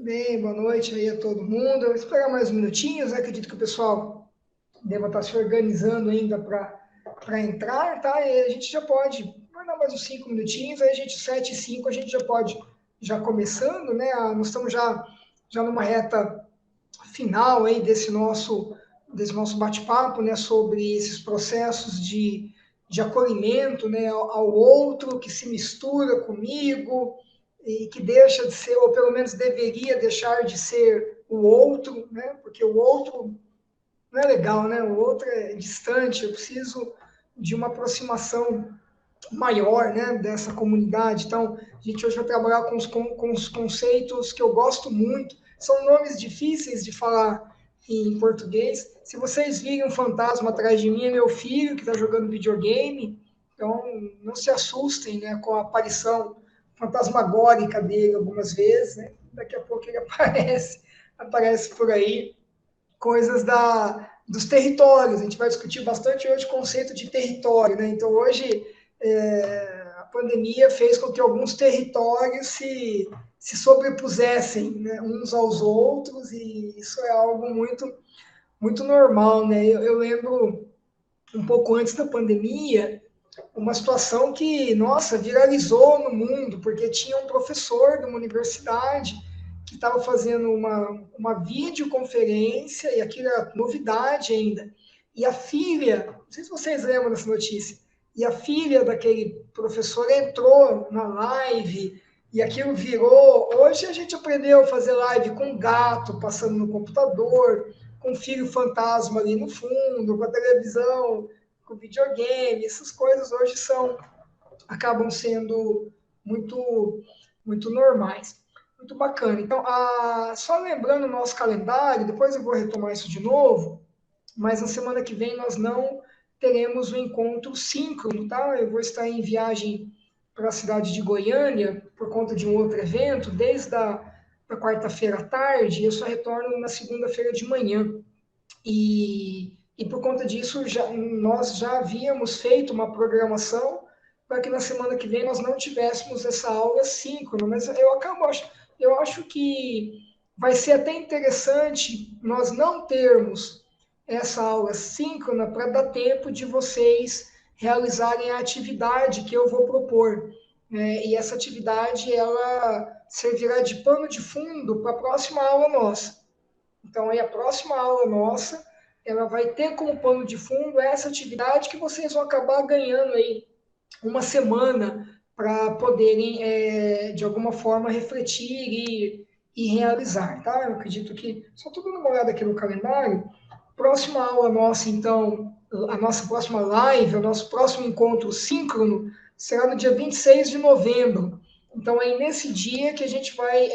bem, boa noite aí a todo mundo. Eu vou esperar mais uns minutinhos, né? Acredito que o pessoal deva estar se organizando ainda para entrar, tá? E a gente já pode, vai dar mais uns 5 minutinhos, aí a gente, 7h05, a gente já pode, já começando, né? Nós estamos já numa reta final aí desse nosso bate-papo, né? Sobre esses processos de acolhimento, né? Ao outro que se mistura comigo, e que deixa de ser, ou pelo menos deveria deixar de ser o outro, né? Porque o outro não é legal, né? O outro é distante, eu preciso de uma aproximação maior, né, dessa comunidade. Então, a gente hoje vai trabalhar com os conceitos que eu gosto muito. São nomes difíceis de falar em português. Se vocês virem um fantasma atrás de mim, é meu filho que está jogando videogame. Então, não se assustem, né, com a aparição fantasmagórica dele algumas vezes. Né? Daqui a pouco ele aparece por aí. Coisas dos territórios. A gente vai discutir bastante hoje o conceito de território. Né? Então, hoje, a pandemia fez com que alguns territórios se sobrepusessem, né, uns aos outros, e isso é algo muito, muito normal. Né? Eu lembro, um pouco antes da pandemia, uma situação que, nossa, viralizou no mundo, porque tinha um professor de uma universidade que estava fazendo uma videoconferência, e aquilo era novidade ainda. E a filha, não sei se vocês lembram dessa notícia, e a filha daquele professor entrou na live, e aquilo virou. Hoje a gente aprendeu a fazer live com gato passando no computador, com filho fantasma ali no fundo, com a televisão, com videogame. Essas coisas hoje acabam sendo muito, muito normais. Muito bacana. Então, só lembrando o nosso calendário, depois eu vou retomar isso de novo, mas na semana que vem nós não teremos o encontro síncrono, tá? Eu vou estar em viagem para a cidade de Goiânia por conta de um outro evento, desde a quarta-feira à tarde, e eu só retorno na segunda-feira de manhã. E por conta disso, nós já havíamos feito uma programação para que na semana que vem nós não tivéssemos essa aula síncrona, mas eu acho que vai ser até interessante nós não termos essa aula síncrona para dar tempo de vocês realizarem a atividade que eu vou propor. Né? E essa atividade ela servirá de pano de fundo para a próxima aula nossa. Então, aí a próxima aula nossa, ela vai ter como pano de fundo essa atividade que vocês vão acabar ganhando aí uma semana para poderem, de alguma forma, refletir e realizar, tá? Eu acredito que, só estou dando uma olhada aqui no calendário, próxima aula nossa, então, a nossa próxima live, o nosso próximo encontro síncrono será no dia 26 de novembro. Então, é nesse dia que a gente vai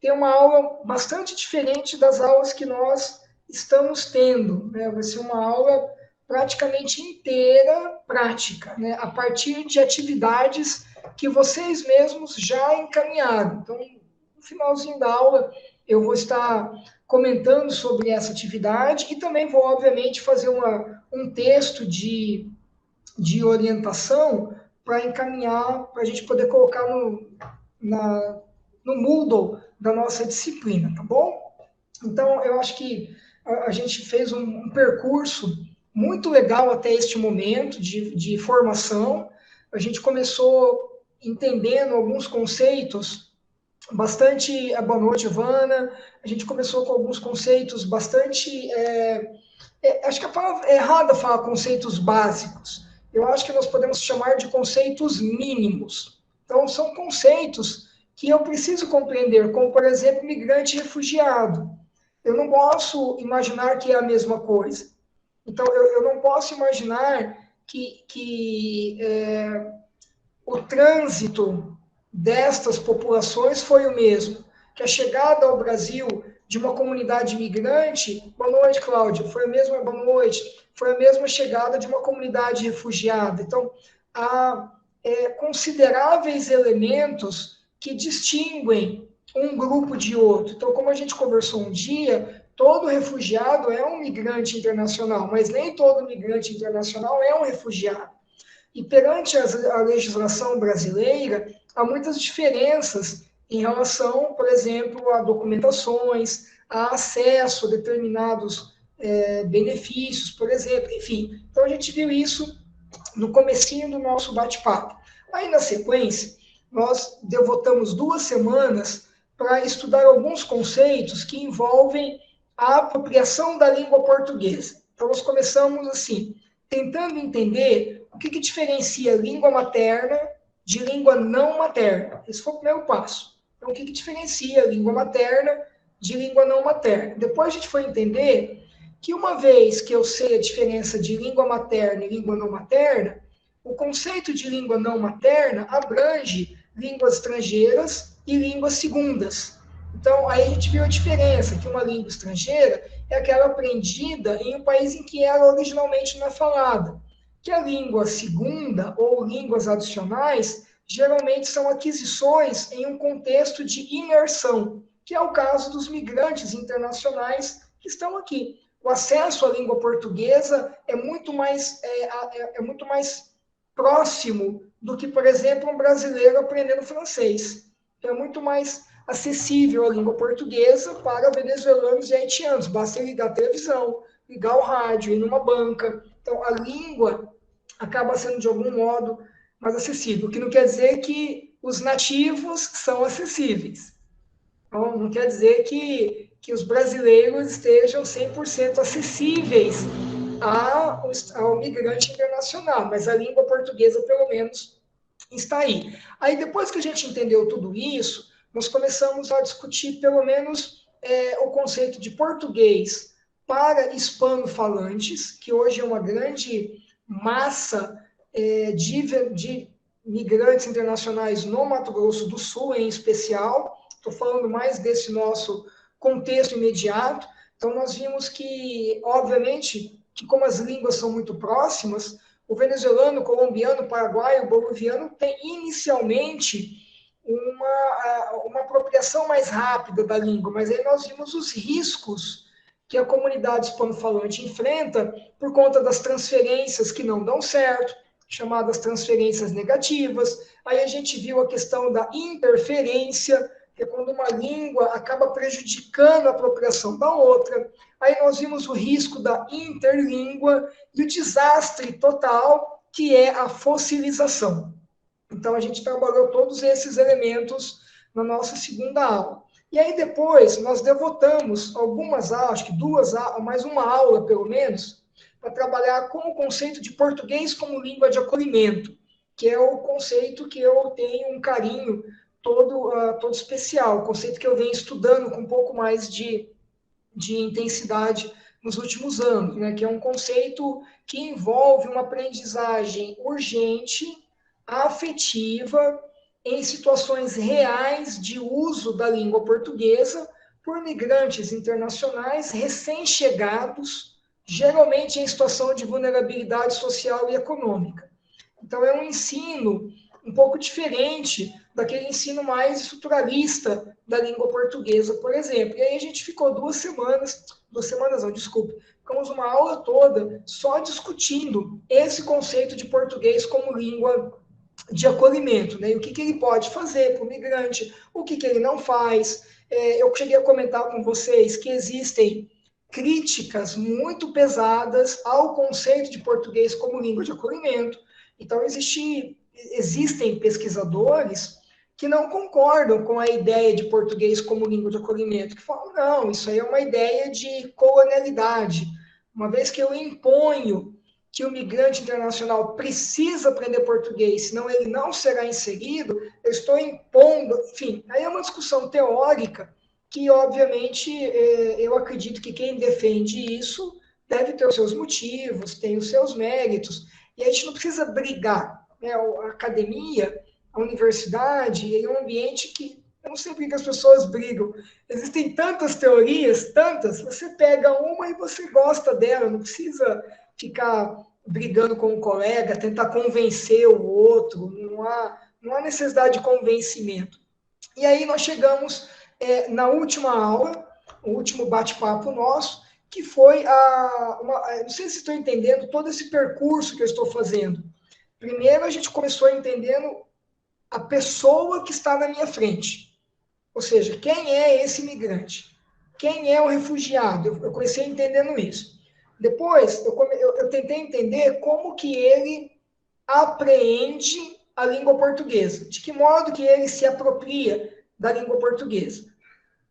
ter uma aula bastante diferente das aulas que nós estamos tendo. Né? Vai ser uma aula praticamente inteira prática, né? A partir de atividades que vocês mesmos já encaminharam. Então, no finalzinho da aula, eu vou estar comentando sobre essa atividade e também vou, obviamente, fazer um texto de orientação para encaminhar, para a gente poder colocar na, no Moodle da nossa disciplina, tá bom? Então, eu acho que a gente fez um percurso muito legal até este momento de formação. A gente começou entendendo alguns conceitos bastante. Boa noite, Ivana. A gente começou com alguns conceitos bastante. Acho que a palavra é errada falar conceitos básicos. Eu acho que nós podemos chamar de conceitos mínimos. Então, são conceitos que eu preciso compreender, como, por exemplo, migrante e refugiado. Eu não posso imaginar que é a mesma coisa. Então, eu não posso imaginar que o trânsito destas populações foi o mesmo, que a chegada ao Brasil de uma comunidade migrante, boa noite, Cláudia, foi a mesma, boa noite, foi a mesma chegada de uma comunidade refugiada. Então, há consideráveis elementos que distinguem um grupo de outro. Então, como a gente conversou um dia, todo refugiado é um migrante internacional, mas nem todo migrante internacional é um refugiado. E perante a legislação brasileira, há muitas diferenças em relação, por exemplo, a documentações, a acesso a determinados benefícios, por exemplo, enfim. Então, a gente viu isso no comecinho do nosso bate-papo. Aí, na sequência, nós devotamos 2 semanas para estudar alguns conceitos que envolvem a apropriação da língua portuguesa. Então, nós começamos assim, tentando entender o que diferencia língua materna de língua não materna. Esse foi o primeiro passo. Então, o que diferencia língua materna de língua não materna? Depois a gente foi entender que uma vez que eu sei a diferença de língua materna e língua não materna, o conceito de língua não materna abrange línguas estrangeiras e línguas segundas. Então, aí a gente viu a diferença, que uma língua estrangeira é aquela aprendida em um país em que ela originalmente não é falada, que a língua segunda ou línguas adicionais geralmente são aquisições em um contexto de imersão, que é o caso dos migrantes internacionais que estão aqui. O acesso à língua portuguesa é muito mais próximo do que, por exemplo, um brasileiro aprendendo francês. É muito mais acessível a língua portuguesa para venezuelanos e haitianos. Basta ligar a televisão, ligar o rádio, ir numa banca. Então, a língua acaba sendo, de algum modo, mais acessível. O que não quer dizer que os nativos são acessíveis. Então, não quer dizer que os brasileiros estejam 100% acessíveis ao migrante internacional, mas a língua portuguesa, pelo menos, está aí. Aí, depois que a gente entendeu tudo isso, nós começamos a discutir, pelo menos, o conceito de português para hispanofalantes, que hoje é uma grande massa de migrantes internacionais no Mato Grosso do Sul, em especial. Estou falando mais desse nosso contexto imediato. Então, nós vimos que, obviamente, que como as línguas são muito próximas, o venezuelano, o colombiano, o paraguaio, o boliviano tem inicialmente uma apropriação mais rápida da língua, mas aí nós vimos os riscos que a comunidade hispano-falante enfrenta por conta das transferências que não dão certo, chamadas transferências negativas. Aí a gente viu a questão da interferência, que é quando uma língua acaba prejudicando a apropriação da outra. Aí nós vimos o risco da interlíngua e o desastre total, que é a fossilização. Então, a gente trabalhou todos esses elementos na nossa segunda aula. E aí, depois, nós devotamos algumas aulas, acho que 2 aulas, mais uma aula, pelo menos, para trabalhar com o conceito de português como língua de acolhimento, que é o conceito que eu tenho um carinho todo especial, o conceito que eu venho estudando com um pouco mais de intensidade nos últimos anos, né? Que é um conceito que envolve uma aprendizagem urgente, afetiva, em situações reais de uso da língua portuguesa por migrantes internacionais recém-chegados, geralmente em situação de vulnerabilidade social e econômica. Então, é um ensino um pouco diferente daquele ensino mais estruturalista da língua portuguesa, por exemplo. E aí a gente ficou 2 semanas não, desculpe, ficamos uma aula toda só discutindo esse conceito de português como língua de acolhimento, né? E o que ele pode fazer para o migrante, o que ele não faz. Eu cheguei a comentar com vocês que existem críticas muito pesadas ao conceito de português como língua de acolhimento. Então, existem pesquisadores que não concordam com a ideia de português como língua de acolhimento, que falam, não, isso aí é uma ideia de colonialidade. Uma vez que eu imponho que o migrante internacional precisa aprender português, senão ele não será inserido, eu estou impondo, enfim, aí é uma discussão teórica que, obviamente, eu acredito que quem defende isso deve ter os seus motivos, tem os seus méritos, e a gente não precisa brigar, né? A academia, a universidade, é um ambiente que eu não sei por que as pessoas brigam. Existem tantas teorias, tantas, você pega uma e você gosta dela, não precisa ficar brigando com um colega, tentar convencer o outro, não há necessidade de convencimento. E aí nós chegamos na última aula, o último bate-papo nosso, que foi não sei se estão entendendo todo esse percurso que eu estou fazendo. Primeiro, a gente começou entendendo a pessoa que está na minha frente. Ou seja, quem é esse imigrante? Quem é o refugiado? Eu comecei entendendo isso. Depois, eu tentei entender como que ele apreende a língua portuguesa, de que modo que ele se apropria da língua portuguesa.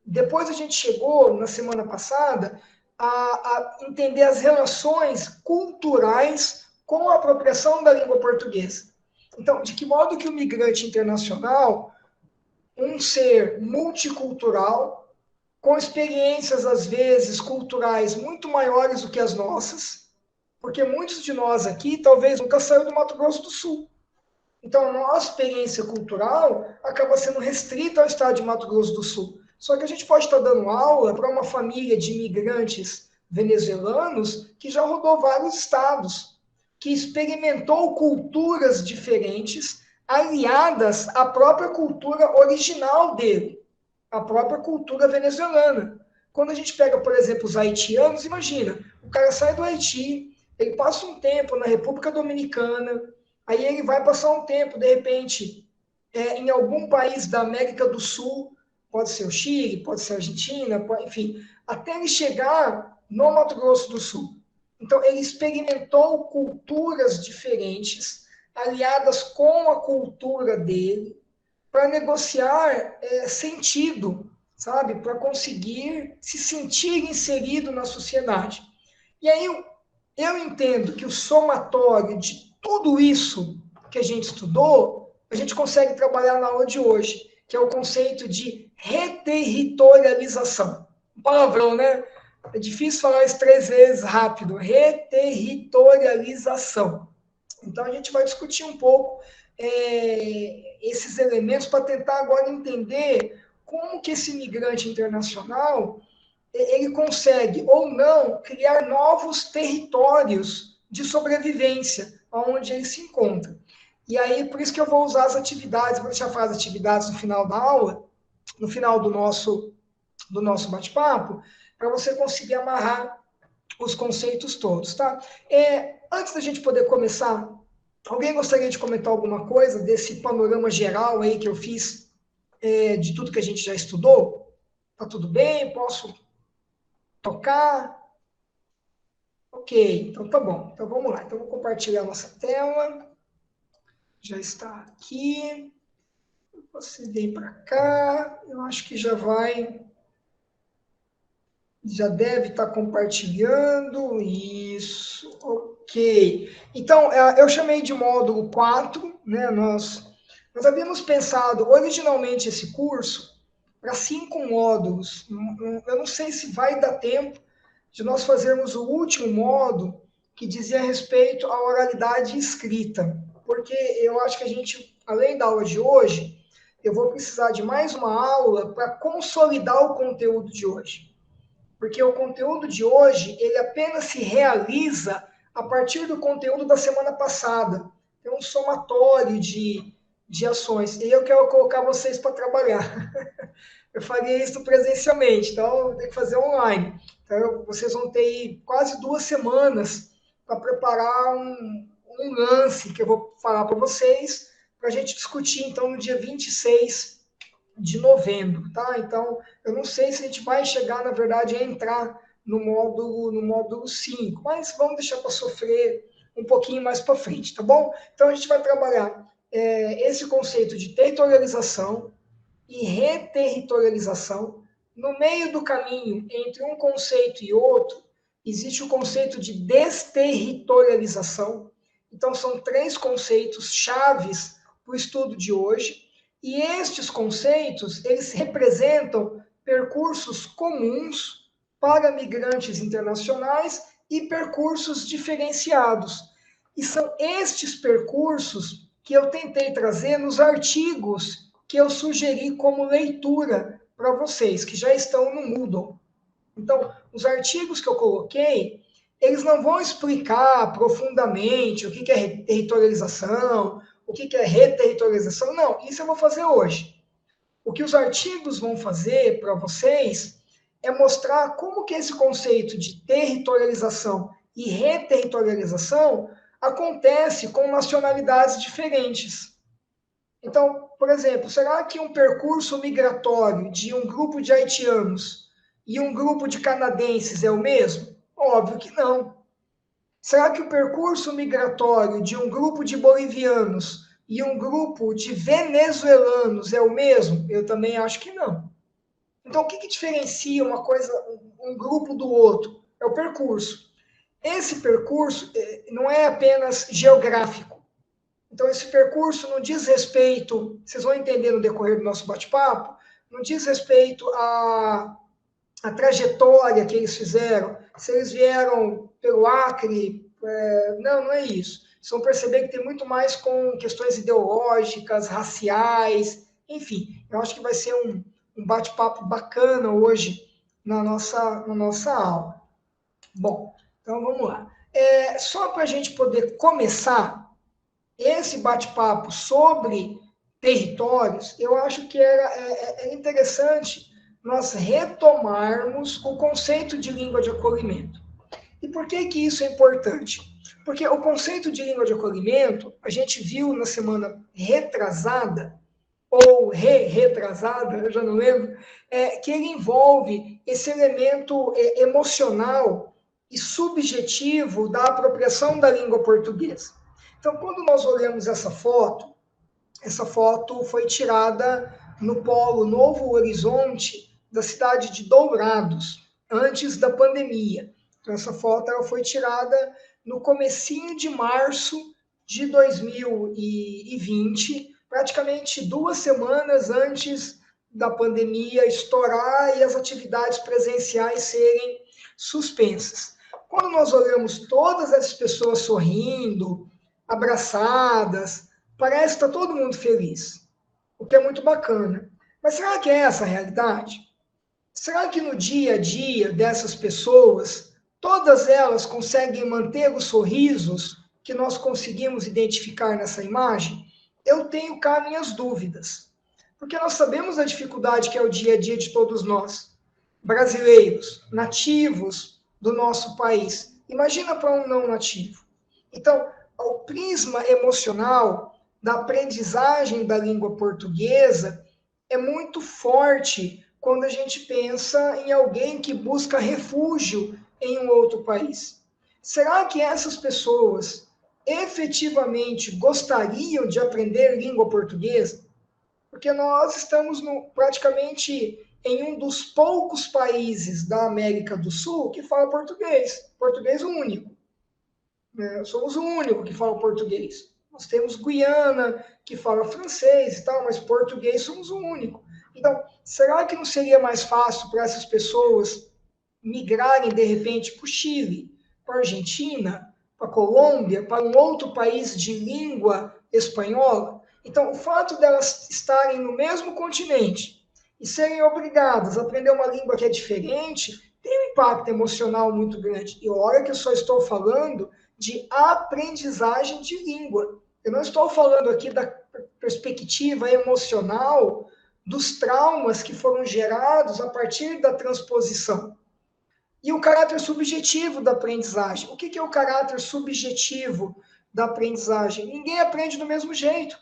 Depois a gente chegou, na semana passada, a entender as relações culturais com a apropriação da língua portuguesa. Então, de que modo que o migrante internacional, um ser multicultural, com experiências, às vezes, culturais muito maiores do que as nossas, porque muitos de nós aqui talvez nunca saíram do Mato Grosso do Sul. Então, a nossa experiência cultural acaba sendo restrita ao estado de Mato Grosso do Sul. Só que a gente pode estar dando aula para uma família de imigrantes venezuelanos que já rodou vários estados, que experimentou culturas diferentes aliadas à própria cultura original dele, a própria cultura venezuelana. Quando a gente pega, por exemplo, os haitianos, imagina, o cara sai do Haiti, ele passa um tempo na República Dominicana, aí ele vai passar um tempo, de repente, em algum país da América do Sul, pode ser o Chile, pode ser a Argentina, enfim, até ele chegar no Mato Grosso do Sul. Então, ele experimentou culturas diferentes, aliadas com a cultura dele, para negociar sentido, sabe? Para conseguir se sentir inserido na sociedade. E aí eu entendo que o somatório de tudo isso que a gente estudou, a gente consegue trabalhar na aula de hoje, que é o conceito de reterritorialização. Palavrão, né? É difícil falar isso 3 vezes rápido. Reterritorialização. Então, a gente vai discutir um pouco esses elementos para tentar agora entender como que esse migrante internacional ele consegue ou não criar novos territórios de sobrevivência onde ele se encontra. E aí, por isso que eu vou usar as atividades, vou deixar fazer as atividades no final da aula, no final do nosso bate-papo, para você conseguir amarrar os conceitos todos, tá? Antes da gente poder começar, alguém gostaria de comentar alguma coisa desse panorama geral aí que eu fiz de tudo que a gente já estudou? Tá tudo bem? Posso tocar? Ok, então tá bom. Então vamos lá. Então vou compartilhar a nossa tela. Já está aqui. Você vem para cá. Eu acho que já vai. Já deve estar compartilhando. Isso. Ok. Então, eu chamei de módulo 4, né? Nós havíamos pensado originalmente esse curso para 5 módulos. Eu não sei se vai dar tempo de nós fazermos o último módulo que dizia respeito à oralidade escrita, porque eu acho que a gente, além da aula de hoje, eu vou precisar de mais uma aula para consolidar o conteúdo de hoje, porque o conteúdo de hoje ele apenas se realiza a partir do conteúdo da semana passada. Tem um somatório de ações, e eu quero colocar vocês para trabalhar. Eu faria isso presencialmente, então eu tenho que fazer online. Então, vocês vão ter quase 2 semanas para preparar um lance que eu vou falar para vocês, para a gente discutir, então, no dia 26 de novembro, tá? Então, eu não sei se a gente vai chegar, na verdade, a entrar no módulo 5, mas vamos deixar para sofrer um pouquinho mais para frente, tá bom? Então, a gente vai trabalhar esse conceito de territorialização e reterritorialização. No meio do caminho entre um conceito e outro, existe o conceito de desterritorialização. Então, são 3 conceitos chaves para o estudo de hoje. E estes conceitos, eles representam percursos comuns para migrantes internacionais e percursos diferenciados. E são estes percursos que eu tentei trazer nos artigos que eu sugeri como leitura para vocês, que já estão no Moodle. Então, os artigos que eu coloquei, eles não vão explicar profundamente o que é territorialização, o que é reterritorialização. Não, isso eu vou fazer hoje. O que os artigos vão fazer para vocês é mostrar como que esse conceito de territorialização e reterritorialização acontece com nacionalidades diferentes. Então, por exemplo, será que um percurso migratório de um grupo de haitianos e um grupo de canadenses é o mesmo? Óbvio que não. Será que o percurso migratório de um grupo de bolivianos e um grupo de venezuelanos é o mesmo? Eu também acho que não. Então, o que diferencia uma coisa, um grupo do outro? É o percurso. Esse percurso não é apenas geográfico. Então, esse percurso não diz respeito, vocês vão entender no decorrer do nosso bate-papo, não diz respeito à trajetória que eles fizeram, se eles vieram pelo Acre, não é isso. Vocês vão perceber que tem muito mais com questões ideológicas, raciais, enfim, eu acho que vai ser um bate-papo bacana hoje na nossa aula. Bom, então vamos lá. Só para a gente poder começar esse bate-papo sobre territórios, eu acho que é interessante nós retomarmos o conceito de língua de acolhimento. E por que isso é importante? Porque o conceito de língua de acolhimento, a gente viu na semana retrasada, ou retrasada, eu já não lembro, que ele envolve esse elemento emocional e subjetivo da apropriação da língua portuguesa. Então, quando nós olhamos essa foto foi tirada no polo Novo Horizonte, da cidade de Dourados, antes da pandemia. Então, essa foto ela foi tirada no comecinho de março de 2020, praticamente 2 semanas antes da pandemia estourar e as atividades presenciais serem suspensas. Quando nós olhamos todas as pessoas sorrindo, abraçadas, parece que está todo mundo feliz, o que é muito bacana. Mas será que é essa a realidade? Será que no dia a dia dessas pessoas, todas elas conseguem manter os sorrisos que nós conseguimos identificar nessa imagem? Eu tenho cá minhas dúvidas, porque nós sabemos a dificuldade que é o dia a dia de todos nós, brasileiros, nativos do nosso país. Imagina para um não nativo. Então, o prisma emocional da aprendizagem da língua portuguesa é muito forte quando a gente pensa em alguém que busca refúgio em um outro país. Será que essas pessoas efetivamente gostariam de aprender língua portuguesa? Porque nós estamos praticamente em um dos poucos países da América do Sul que fala português único. Somos o único que fala português. Nós temos Guiana, que fala francês e tal, mas português somos o único. Então, será que não seria mais fácil para essas pessoas migrarem, de repente, para o Chile, para a Argentina, para a Colômbia, para um outro país de língua espanhola? Então, o fato delas estarem no mesmo continente e serem obrigadas a aprender uma língua que é diferente, tem um impacto emocional muito grande. E olha que eu só estou falando de aprendizagem de língua. Eu não estou falando aqui da perspectiva emocional dos traumas que foram gerados a partir da transposição. E o caráter subjetivo da aprendizagem. O que é o caráter subjetivo da aprendizagem? Ninguém aprende do mesmo jeito.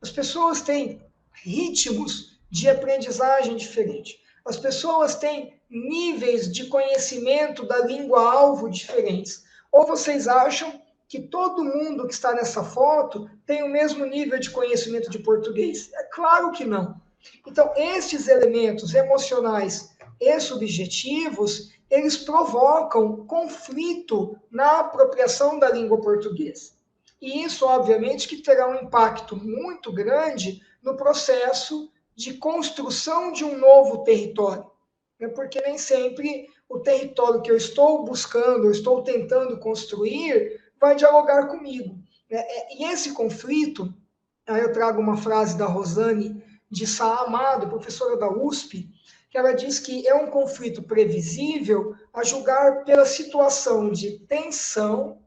As pessoas têm ritmos de aprendizagem diferentes. As pessoas têm níveis de conhecimento da língua-alvo diferentes. Ou vocês acham que todo mundo que está nessa foto tem o mesmo nível de conhecimento de português? É claro que não. Então, esses elementos emocionais e subjetivos, eles provocam conflito na apropriação da língua portuguesa. E isso, obviamente, que terá um impacto muito grande no processo de construção de um novo território. Porque nem sempre o território que eu estou buscando, eu estou tentando construir, vai dialogar comigo. E esse conflito, aí eu trago uma frase da Rosane de Sá Amado, professora da USP, que ela diz que é um conflito previsível a julgar pela situação de tensão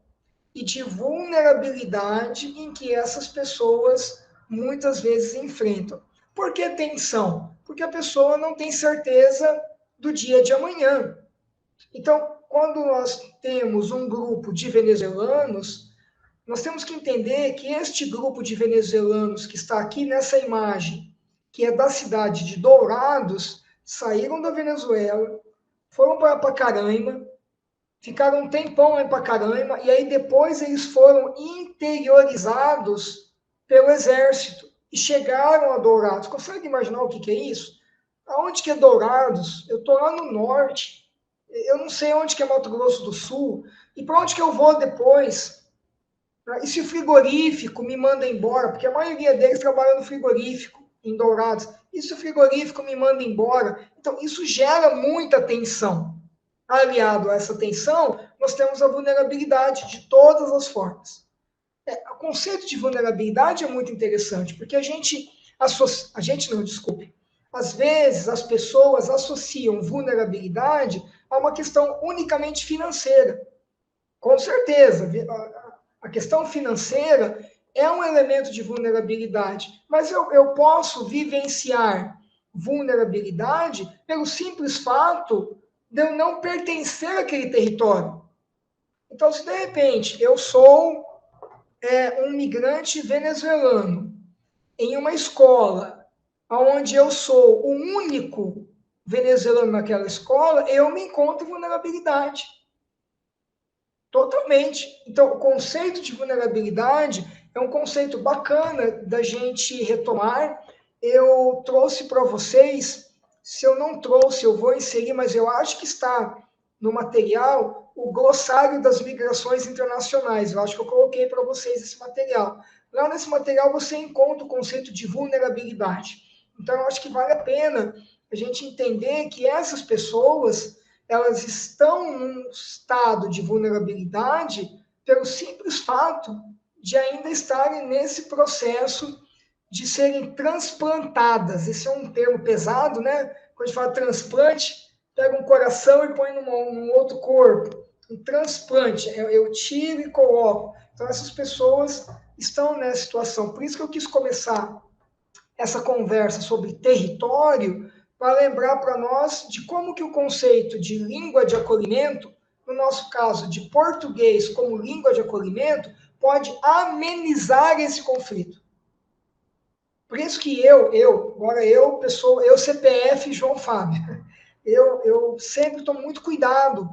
e de vulnerabilidade em que essas pessoas muitas vezes enfrentam. Por que tensão? Porque a pessoa não tem certeza do dia de amanhã. Então, quando nós temos um grupo de venezuelanos, nós temos que entender que este grupo de venezuelanos que está aqui nessa imagem, que é da cidade de Dourados, saíram da Venezuela, foram para Pacaraima, ficaram um tempão em Pacaraima, e aí depois eles foram interiorizados pelo exército e chegaram a Dourados. Consegue imaginar o que é isso? Aonde que é Dourados? Eu estou lá no norte, eu não sei onde que é Mato Grosso do Sul, e para onde que eu vou depois? E se o frigorífico me manda embora, porque a maioria deles trabalha no frigorífico, em Dourados, e se o frigorífico me manda embora? Então, isso gera muita tensão. Aliado a essa tensão, nós temos a vulnerabilidade de todas as formas. O conceito de vulnerabilidade é muito interessante, porque às vezes as pessoas associam vulnerabilidade a uma questão unicamente financeira. Com certeza, a questão financeira é um elemento de vulnerabilidade, mas eu posso vivenciar vulnerabilidade pelo simples fato de eu não pertencer àquele território. Então, se de repente eu sou um migrante venezuelano em uma escola onde eu sou o único venezuelano naquela escola, eu me encontro em vulnerabilidade. Totalmente. Então, o conceito de vulnerabilidade é um conceito bacana da gente retomar. Eu trouxe para vocês, se eu não trouxe, eu vou inserir, mas eu acho que está no material, o glossário das migrações internacionais. Eu acho que eu coloquei para vocês esse material. Lá nesse material você encontra o conceito de vulnerabilidade. Então, eu acho que vale a pena a gente entender que essas pessoas elas estão num estado de vulnerabilidade pelo simples fato de ainda estarem nesse processo de serem transplantadas. Esse é um termo pesado, né? Quando a gente fala transplante, pega um coração e põe num outro corpo. Um transplante, eu tiro e coloco. Então, essas pessoas estão nessa situação. Por isso que eu quis começar essa conversa sobre território, para lembrar para nós de como que o conceito de língua de acolhimento, no nosso caso de português como língua de acolhimento, pode amenizar esse conflito. Por isso que eu CPF João Fábio, eu sempre estou muito cuidado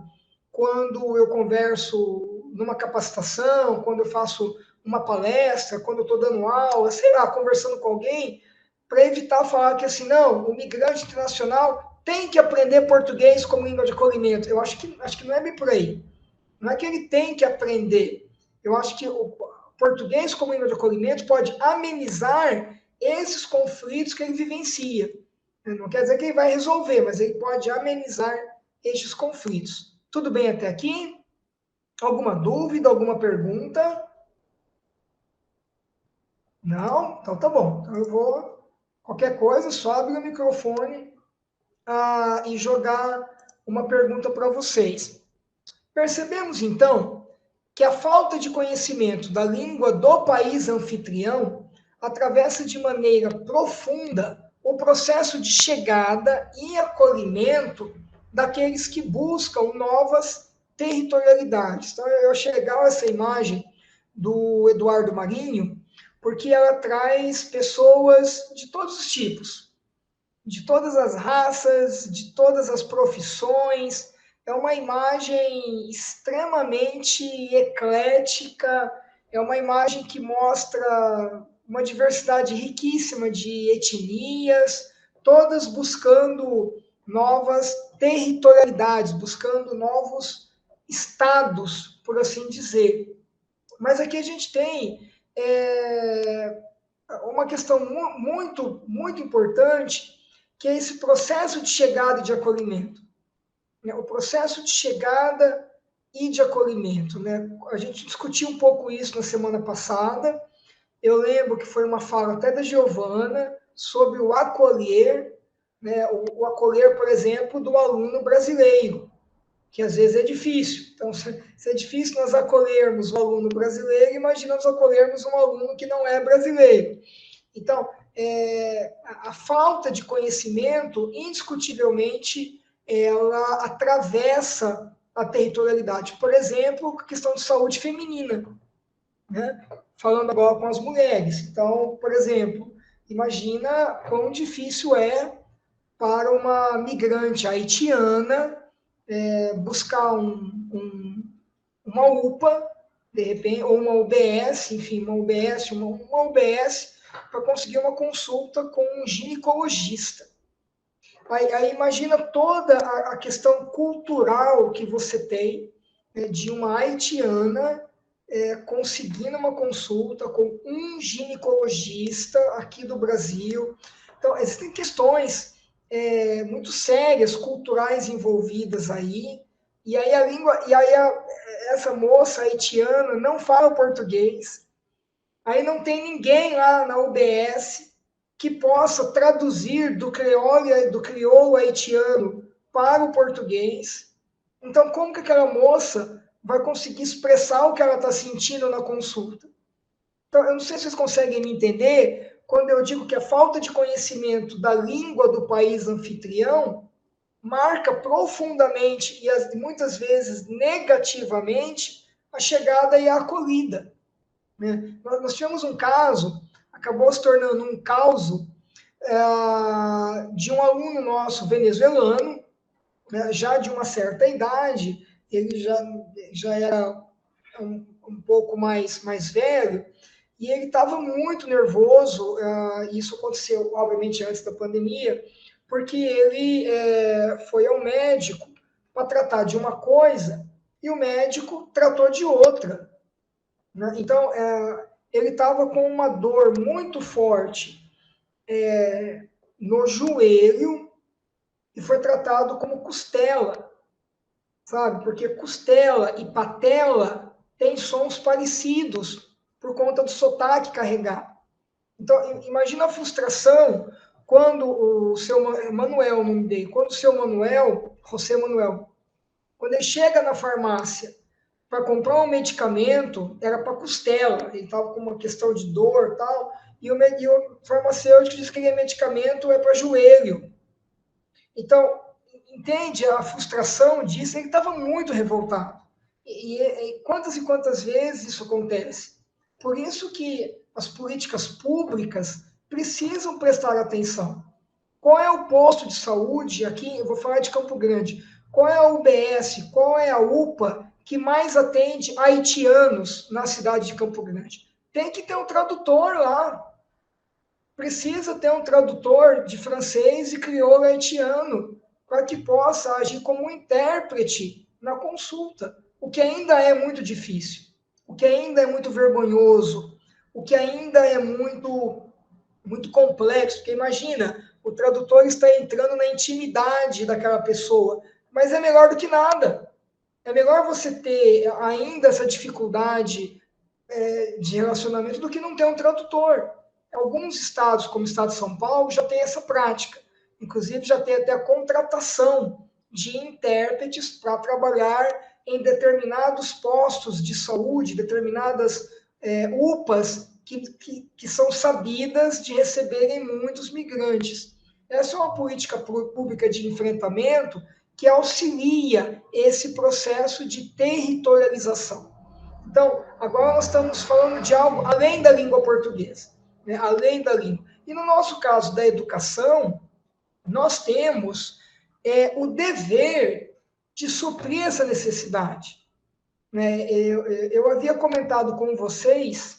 quando eu converso numa capacitação, quando eu faço uma palestra, quando eu estou dando aula, sei lá, conversando com alguém, para evitar falar que assim, não, o migrante internacional tem que aprender português como língua de acolhimento. Eu acho que não é bem por aí. Não é que ele tem que aprender. Eu acho que o português como língua de acolhimento pode amenizar esses conflitos que ele vivencia. Não quer dizer que ele vai resolver, mas ele pode amenizar estes conflitos. Tudo bem até aqui? Alguma dúvida, alguma pergunta? Não? Então tá bom. Então eu vou. Qualquer coisa, só abrir o microfone e jogar uma pergunta para vocês. Percebemos então que a falta de conhecimento da língua do país anfitrião atravessa de maneira profunda o processo de chegada e acolhimento daqueles que buscam novas territorialidades. Então, eu achei legal essa imagem do Eduardo Marinho, porque ela traz pessoas de todos os tipos, de todas as raças, de todas as profissões. É uma imagem extremamente eclética, é uma imagem que mostra uma diversidade riquíssima de etnias, todas buscando novas territorialidades, buscando novos estados, por assim dizer. Mas aqui a gente tem uma questão muito, muito importante, que é esse processo de chegada e de acolhimento. O processo de chegada e de acolhimento. Né? A gente discutiu um pouco isso na semana passada. Eu lembro que foi uma fala até da Giovana sobre o acolher, né? O acolher, por exemplo, do aluno brasileiro, que às vezes é difícil. Então, se é difícil nós acolhermos o aluno brasileiro, imagina nós acolhermos um aluno que não é brasileiro. Então, a falta de conhecimento, indiscutivelmente, ela atravessa a territorialidade. Por exemplo, a questão de saúde feminina. né? Falando agora com as mulheres. Então, por exemplo, imagina quão difícil é para uma migrante haitiana buscar uma UPA, de repente, ou uma UBS, enfim, uma UBS, para conseguir uma consulta com um ginecologista. Aí imagina toda a questão cultural que você tem, né, de uma haitiana conseguindo uma consulta com um ginecologista aqui do Brasil. Então, existem questões muito sérias, culturais envolvidas aí. E aí a língua, essa moça haitiana não fala português. Aí não tem ninguém lá na UBS que possa traduzir do crioulo haitiano para o português. Então, como que aquela moça vai conseguir expressar o que ela está sentindo na consulta? Então, eu não sei se vocês conseguem me entender quando eu digo que a falta de conhecimento da língua do país anfitrião marca profundamente e muitas vezes negativamente a chegada e a acolhida. Né? Nós tivemos um caso, acabou se tornando um caso de um aluno nosso venezuelano, né, já de uma certa idade, ele já era um pouco mais velho, e ele estava muito nervoso, isso aconteceu, obviamente, antes da pandemia, porque ele foi ao médico para tratar de uma coisa e o médico tratou de outra. Né? Então, ele estava com uma dor muito forte no joelho e foi tratado como costela, sabe? Porque costela e patela têm sons parecidos por conta do sotaque carregado. Então, imagina a frustração quando o seu Manuel, não me dei, quando o seu Manuel, José Manuel, quando ele chega na farmácia para comprar um medicamento, era para costela, ele estava com uma questão de dor e tal, e o farmacêutico disse que aquele medicamento é para joelho. Então, entende a frustração disso? Ele estava muito revoltado. E quantas e quantas vezes isso acontece? Por isso que as políticas públicas precisam prestar atenção. Qual é o posto de saúde, aqui eu vou falar de Campo Grande, qual é a UBS, qual é a UPA que mais atende haitianos na cidade de Campo Grande? Tem que ter um tradutor lá. Precisa ter um tradutor de francês e crioulo haitiano para que possa agir como um intérprete na consulta, o que ainda é muito difícil, o que ainda é muito vergonhoso, o que ainda é muito complexo, porque imagina, o tradutor está entrando na intimidade daquela pessoa, mas é melhor do que nada. É melhor você ter ainda essa dificuldade de relacionamento do que não ter um tradutor. Alguns estados, como o estado de São Paulo, já tem essa prática. Inclusive, já tem até a contratação de intérpretes para trabalhar em determinados postos de saúde, determinadas UPAs que são sabidas de receberem muitos migrantes. Essa é uma política pública de enfrentamento que auxilia esse processo de territorialização. Então, agora nós estamos falando de algo além da língua portuguesa, né? Além da língua. E no nosso caso da educação, nós temos o dever de suprir essa necessidade. Né? Eu havia comentado com vocês,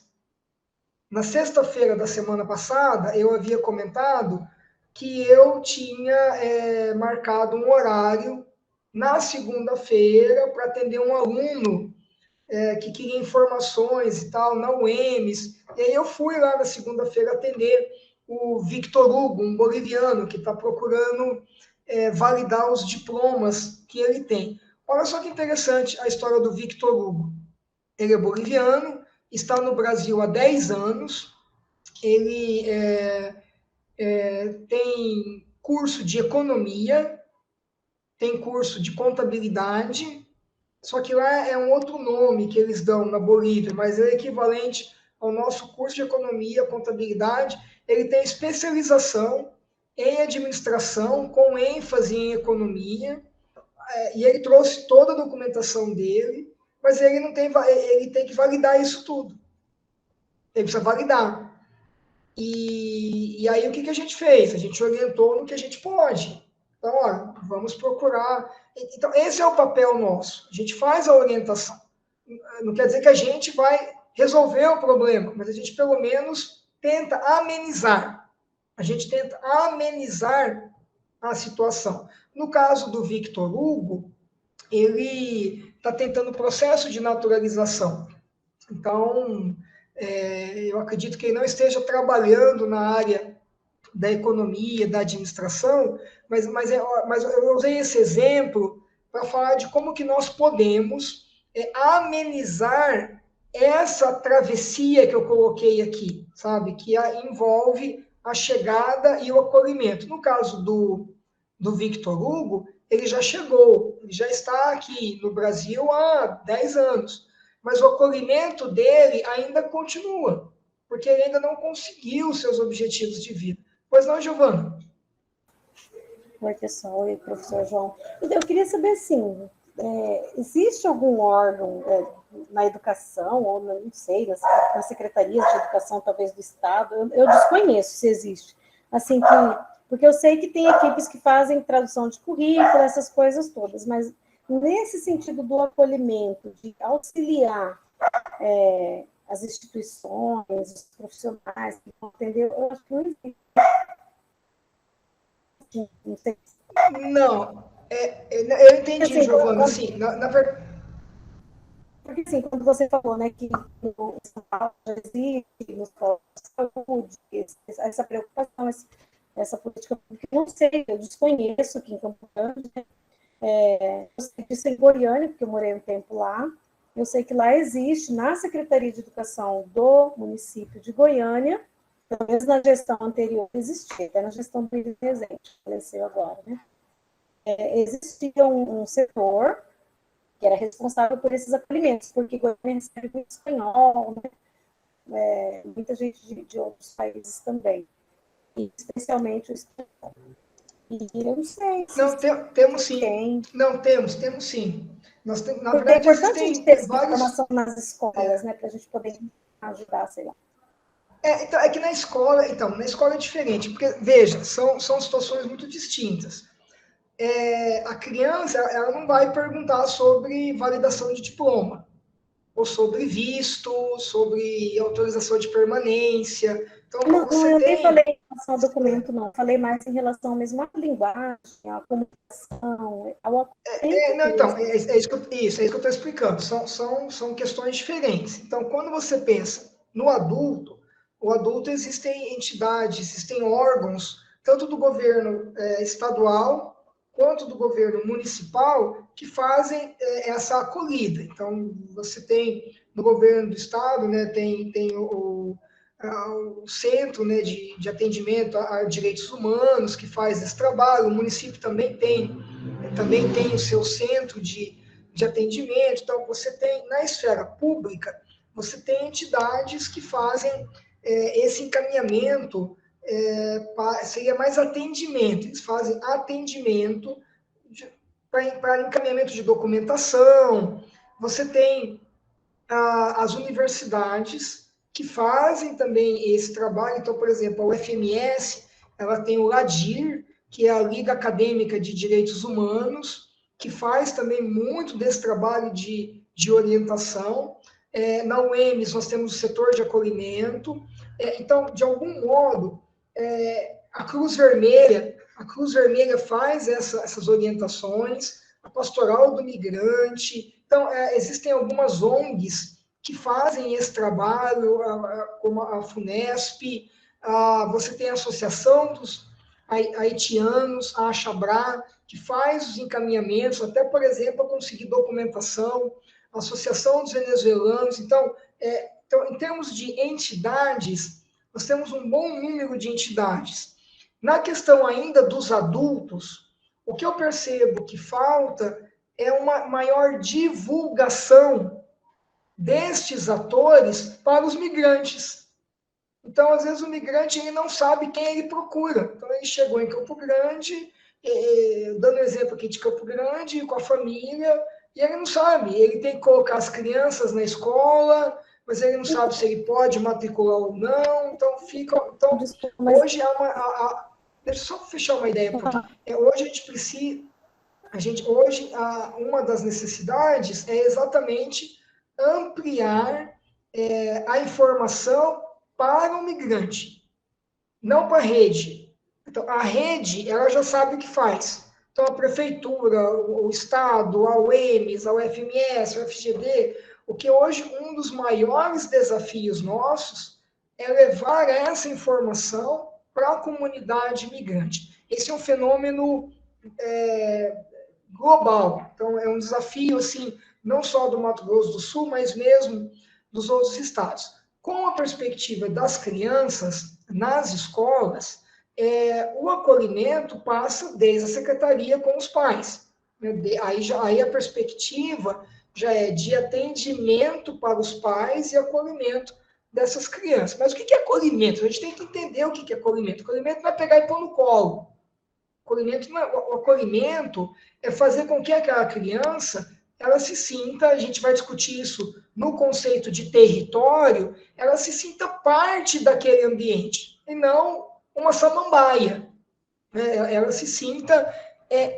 na sexta-feira da semana passada, eu havia comentado que eu tinha marcado um horário na segunda-feira para atender um aluno que queria informações e tal, na UEMS. E aí eu fui lá na segunda-feira atender o Victor Hugo, um boliviano que está procurando validar os diplomas que ele tem. Olha só que interessante a história do Victor Hugo. Ele é boliviano, está no Brasil há 10 anos, ele tem curso de economia, tem curso de contabilidade, só que lá é um outro nome que eles dão na Bolívia, mas é equivalente ao nosso curso de economia, contabilidade. Ele tem especialização em administração, com ênfase em economia, e ele trouxe toda a documentação dele, mas ele não tem, ele tem que validar isso tudo. ele precisa validar. E aí o que a gente fez? A gente orientou no que a gente pode. Então, olha, vamos procurar. Então, esse é o papel nosso. A gente faz a orientação. Não quer dizer que a gente vai resolver o problema, mas a gente pelo menos tenta amenizar. A gente tenta amenizar a situação. No caso do Victor Hugo, ele está tentando o processo de naturalização. Então, eu acredito que ele não esteja trabalhando na área da economia, da administração, mas eu usei esse exemplo para falar de como que nós podemos amenizar essa travessia que eu coloquei aqui, sabe? Que envolve a chegada e o acolhimento. No caso do Victor Hugo, ele já chegou, ele já está aqui no Brasil há 10 anos, mas o acolhimento dele ainda continua, porque ele ainda não conseguiu seus objetivos de vida. Pois não, Giovana? Oi, pessoal. Oi, professor João. Então, eu queria saber, assim, existe algum órgão na educação, ou não sei, na Secretaria de Educação, talvez, do Estado, eu desconheço se existe, assim, porque eu sei que tem equipes que fazem tradução de currículo, essas coisas todas, mas nesse sentido do acolhimento, de auxiliar as instituições, os profissionais que vão atender, eu acho que não existe. Não sei. Não, eu entendi, Assim, Giovana. Assim, porque, assim, quando você falou, né, que no São Paulo já existe, nos postos de saúde, essa preocupação, essa política pública, eu não sei, eu desconheço aqui em Campo Grande, né? Eu sei disso em Goiânia, porque eu morei um tempo lá, eu sei que lá existe, na Secretaria de Educação do município de Goiânia, pelo menos na gestão anterior existia, até na gestão do Luiz Rezende, faleceu agora, né? Existia um setor que era responsável por esses acolhimentos, porque Goiânia recebe muito espanhol, né? Muita gente de outros países também, e especialmente o espanhol. E eu não sei se não, temos sim. tem. Não, temos sim. Na Porque é verdade, importante a gente existem ter essa vários. informação nas escolas, né, para a gente poder ajudar, sei lá. Então, é que na escola é diferente, porque, veja, são situações muito distintas. A criança, ela não vai perguntar sobre validação de diploma, ou sobre visto, sobre autorização de permanência. Então, Não, você eu nem falei tem. em relação ao documento, não. Falei mais em relação mesmo à linguagem, à comunicação, ao acolhimento Não, então, mesmo. é isso que eu estou explicando. São questões diferentes. Então, quando você pensa no adulto, o adulto existem entidades, existem órgãos, tanto do governo estadual quanto do governo municipal, que fazem essa acolhida. Então, você tem no governo do estado, né, tem o centro, né, de atendimento a direitos humanos, que faz esse trabalho. O município também tem o seu centro de atendimento. Então, você tem, na esfera pública, você tem entidades que fazem esse encaminhamento, seria mais atendimento, eles fazem atendimento para encaminhamento de documentação. Você tem as universidades que fazem também esse trabalho. Então, por exemplo, a UFMS, ela tem o LADIR, que é a Liga Acadêmica de Direitos Humanos, que faz também muito desse trabalho de orientação. Na UEMS, nós temos o setor de acolhimento. Então, de algum modo, a Cruz Vermelha faz essas orientações, a Pastoral do Migrante. Então, existem algumas ONGs que fazem esse trabalho, como a FUNESP, você tem a Associação dos Haitianos, a Achabra, que faz os encaminhamentos, até, por exemplo, a conseguir documentação, a Associação dos Venezuelanos. Então, em termos de entidades, nós temos um bom número de entidades. Na questão ainda dos adultos, o que eu percebo que falta é uma maior divulgação destes atores para os migrantes. Então, às vezes, o migrante ele não sabe quem ele procura. Então, ele chegou em Campo Grande, dando exemplo aqui de Campo Grande, com a família, e ele não sabe. Ele tem que colocar as crianças na escola, mas ele não sabe se ele pode matricular ou não, então fica... Então, hoje deixa eu só fechar uma ideia, porque hoje a gente precisa... hoje, uma das necessidades é exatamente ampliar a informação para o migrante, não para a rede. Então, a rede, ela já sabe o que faz. Então, a prefeitura, o Estado, a UEMS, a UFMS, a UFGD, o que hoje um dos maiores desafios nossos é levar essa informação para a comunidade migrante. Esse é um fenômeno global. Então, é um desafio, assim, não só do Mato Grosso do Sul, mas mesmo dos outros estados. Com a perspectiva das crianças nas escolas, o acolhimento passa desde a secretaria com os pais. Aí a perspectiva já é de atendimento para os pais e acolhimento dessas crianças. Mas o que é acolhimento? A gente tem que entender o que é acolhimento. Acolhimento não é pegar e pôr no colo. O acolhimento é fazer com que aquela criança ela se sinta, a gente vai discutir isso no conceito de território, ela se sinta parte daquele ambiente, e não uma samambaia. Ela se sinta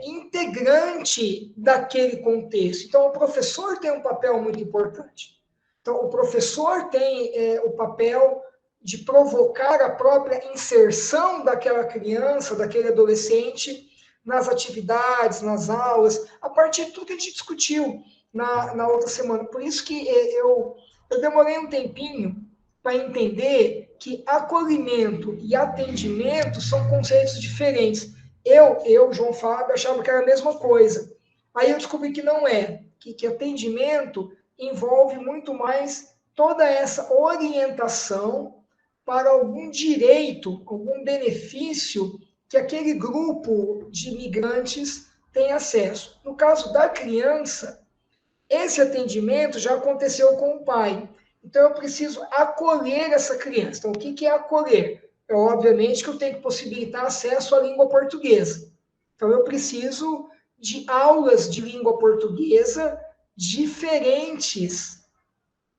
integrante daquele contexto. Então, o professor tem um papel muito importante. Então, o professor tem o papel de provocar a própria inserção daquela criança, daquele adolescente, nas atividades, nas aulas, a partir de tudo que a gente discutiu na outra semana. Por isso que eu demorei um tempinho para entender que acolhimento e atendimento são conceitos diferentes. Eu, João Fábio, achava que era a mesma coisa. Aí eu descobri que não é, que atendimento envolve muito mais toda essa orientação para algum direito, algum benefício que aquele grupo de imigrantes tem acesso. No caso da criança, esse atendimento já aconteceu com o pai. Então, eu preciso acolher essa criança. Então, o que é acolher? Obviamente que eu tenho que possibilitar acesso à língua portuguesa. Então, eu preciso de aulas de língua portuguesa diferentes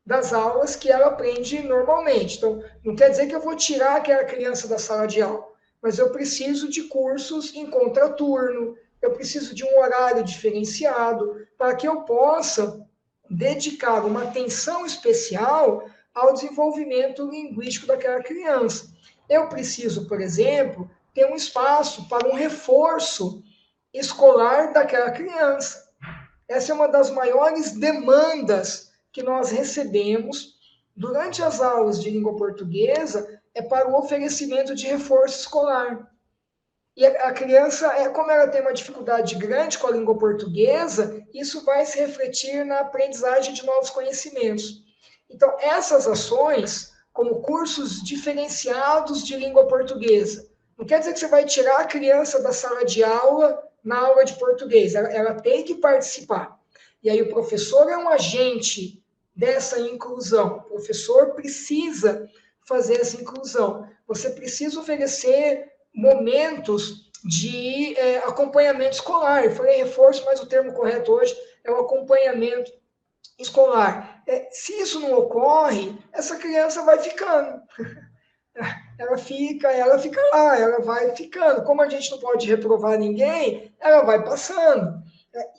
das aulas que ela aprende normalmente. Então, não quer dizer que eu vou tirar aquela criança da sala de aula, mas eu preciso de cursos em contraturno, eu preciso de um horário diferenciado para que eu possa dedicar uma atenção especial ao desenvolvimento linguístico daquela criança. Eu preciso, por exemplo, ter um espaço para um reforço escolar daquela criança. Essa é uma das maiores demandas que nós recebemos durante as aulas de língua portuguesa, para o oferecimento de reforço escolar. E a criança, como ela tem uma dificuldade grande com a língua portuguesa, isso vai se refletir na aprendizagem de novos conhecimentos. Então, essas ações, como cursos diferenciados de língua portuguesa, não quer dizer que você vai tirar a criança da sala de aula na aula de português, ela tem que participar. E aí o professor é um agente dessa inclusão. O professor precisa fazer essa inclusão. Você precisa oferecer momentos de acompanhamento escolar. Eu falei reforço, mas o termo correto hoje é o acompanhamento escolar. Se isso não ocorre, essa criança vai ficando. Ela fica lá, ela vai ficando. Como a gente não pode reprovar ninguém, ela vai passando.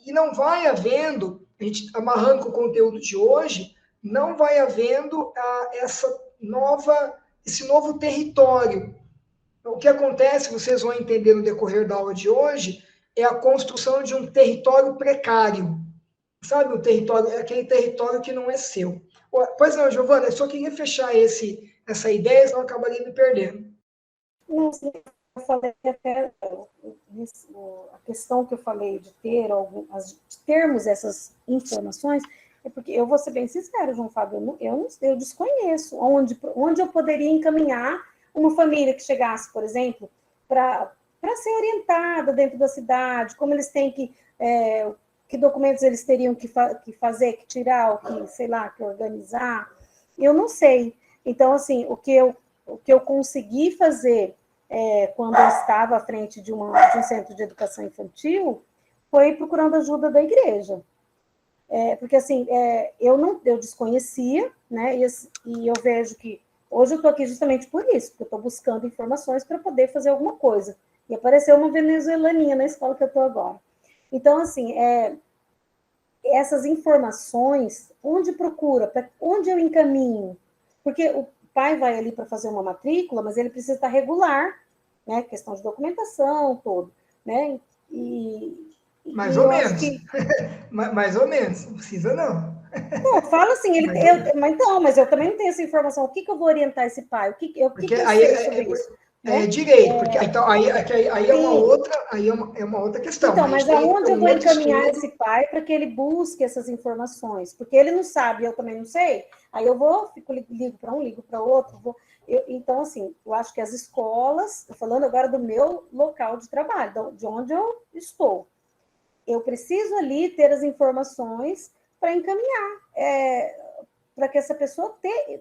E não vai havendo, a gente amarrando com o conteúdo de hoje, não vai havendo esse novo território. O que acontece, vocês vão entender no decorrer da aula de hoje, é a construção de um território precário. Sabe o território? É aquele território que não é seu. Pois não, Giovana, eu só queria fechar essa ideia, senão eu acabaria me perdendo. Não, eu falei até a questão que eu falei de termos essas informações, é porque eu vou ser bem sincera, João Fábio, eu desconheço onde eu poderia encaminhar uma família que chegasse, por exemplo, para ser orientada dentro da cidade, como eles têm que documentos eles teriam que fazer, que tirar, que organizar, eu não sei. Então, assim, o que eu consegui fazer quando eu estava à frente de um centro de educação infantil foi procurando ajuda da igreja. Porque assim, eu desconhecia, né? E eu vejo que hoje eu estou aqui justamente por isso, porque eu estou buscando informações para poder fazer alguma coisa. E apareceu uma venezuelaninha na escola que eu estou agora. Então, assim, essas informações, onde procura, onde eu encaminho? Porque o pai vai ali para fazer uma matrícula, mas ele precisa estar regular, né? Questão de documentação, todo, né? Mais E ou eu acho menos. que Mais ou menos. Não precisa, não. não, fala assim, mas eu também não tenho essa informação. O que eu vou orientar esse pai? O Porque que eu aí sei sobre isso? é Né? direito, porque então aí é uma Sim. outra, é uma outra questão. Então, A gente mas tem aonde eu um vou outro encaminhar estudo. esse pai para que ele busque essas informações? Porque ele não sabe, eu também não sei. Aí eu ligo para um, ligo para outro. Então, assim, eu acho que as escolas, estou falando agora do meu local de trabalho, de onde eu estou. Eu preciso ali ter as informações para encaminhar, para que essa pessoa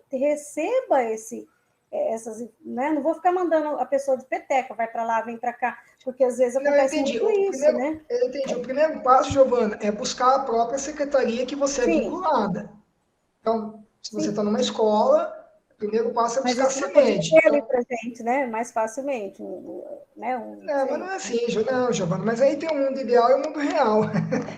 receba essas, né? Não vou ficar mandando a pessoa de peteca, vai para lá, vem para cá, porque às vezes Não, eu acontece entendi. muito isso, né? Eu entendi. O primeiro passo, Giovana, é buscar a própria secretaria que você é Sim, vinculada. Então, se você sim. está numa escola, o primeiro passo é Mas buscar a isso já podia CEMED. ter ali Então, para gente, né? Mais facilmente, né? Não não, mas não sei. é assim, não, Giovana, mas aí tem o mundo ideal e o mundo real.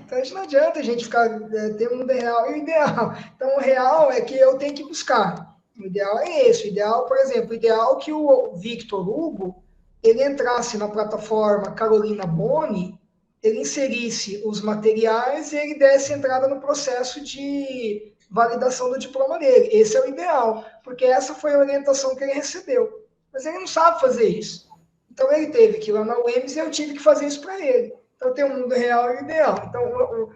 Então, a gente não adianta a gente ficar, ter o mundo real e o ideal. Então, o real é que eu tenho que buscar. O ideal é esse. O ideal, por exemplo, o ideal é que o Victor Hugo, ele entrasse na plataforma Carolina Boni, ele inserisse os materiais e ele desse entrada no processo de validação do diploma dele. Esse é o ideal, porque essa foi a orientação que ele recebeu. Mas ele não sabe fazer isso. Então ele teve que ir lá na UEMS e eu tive que fazer isso para ele. Então tem um mundo real e ideal. Então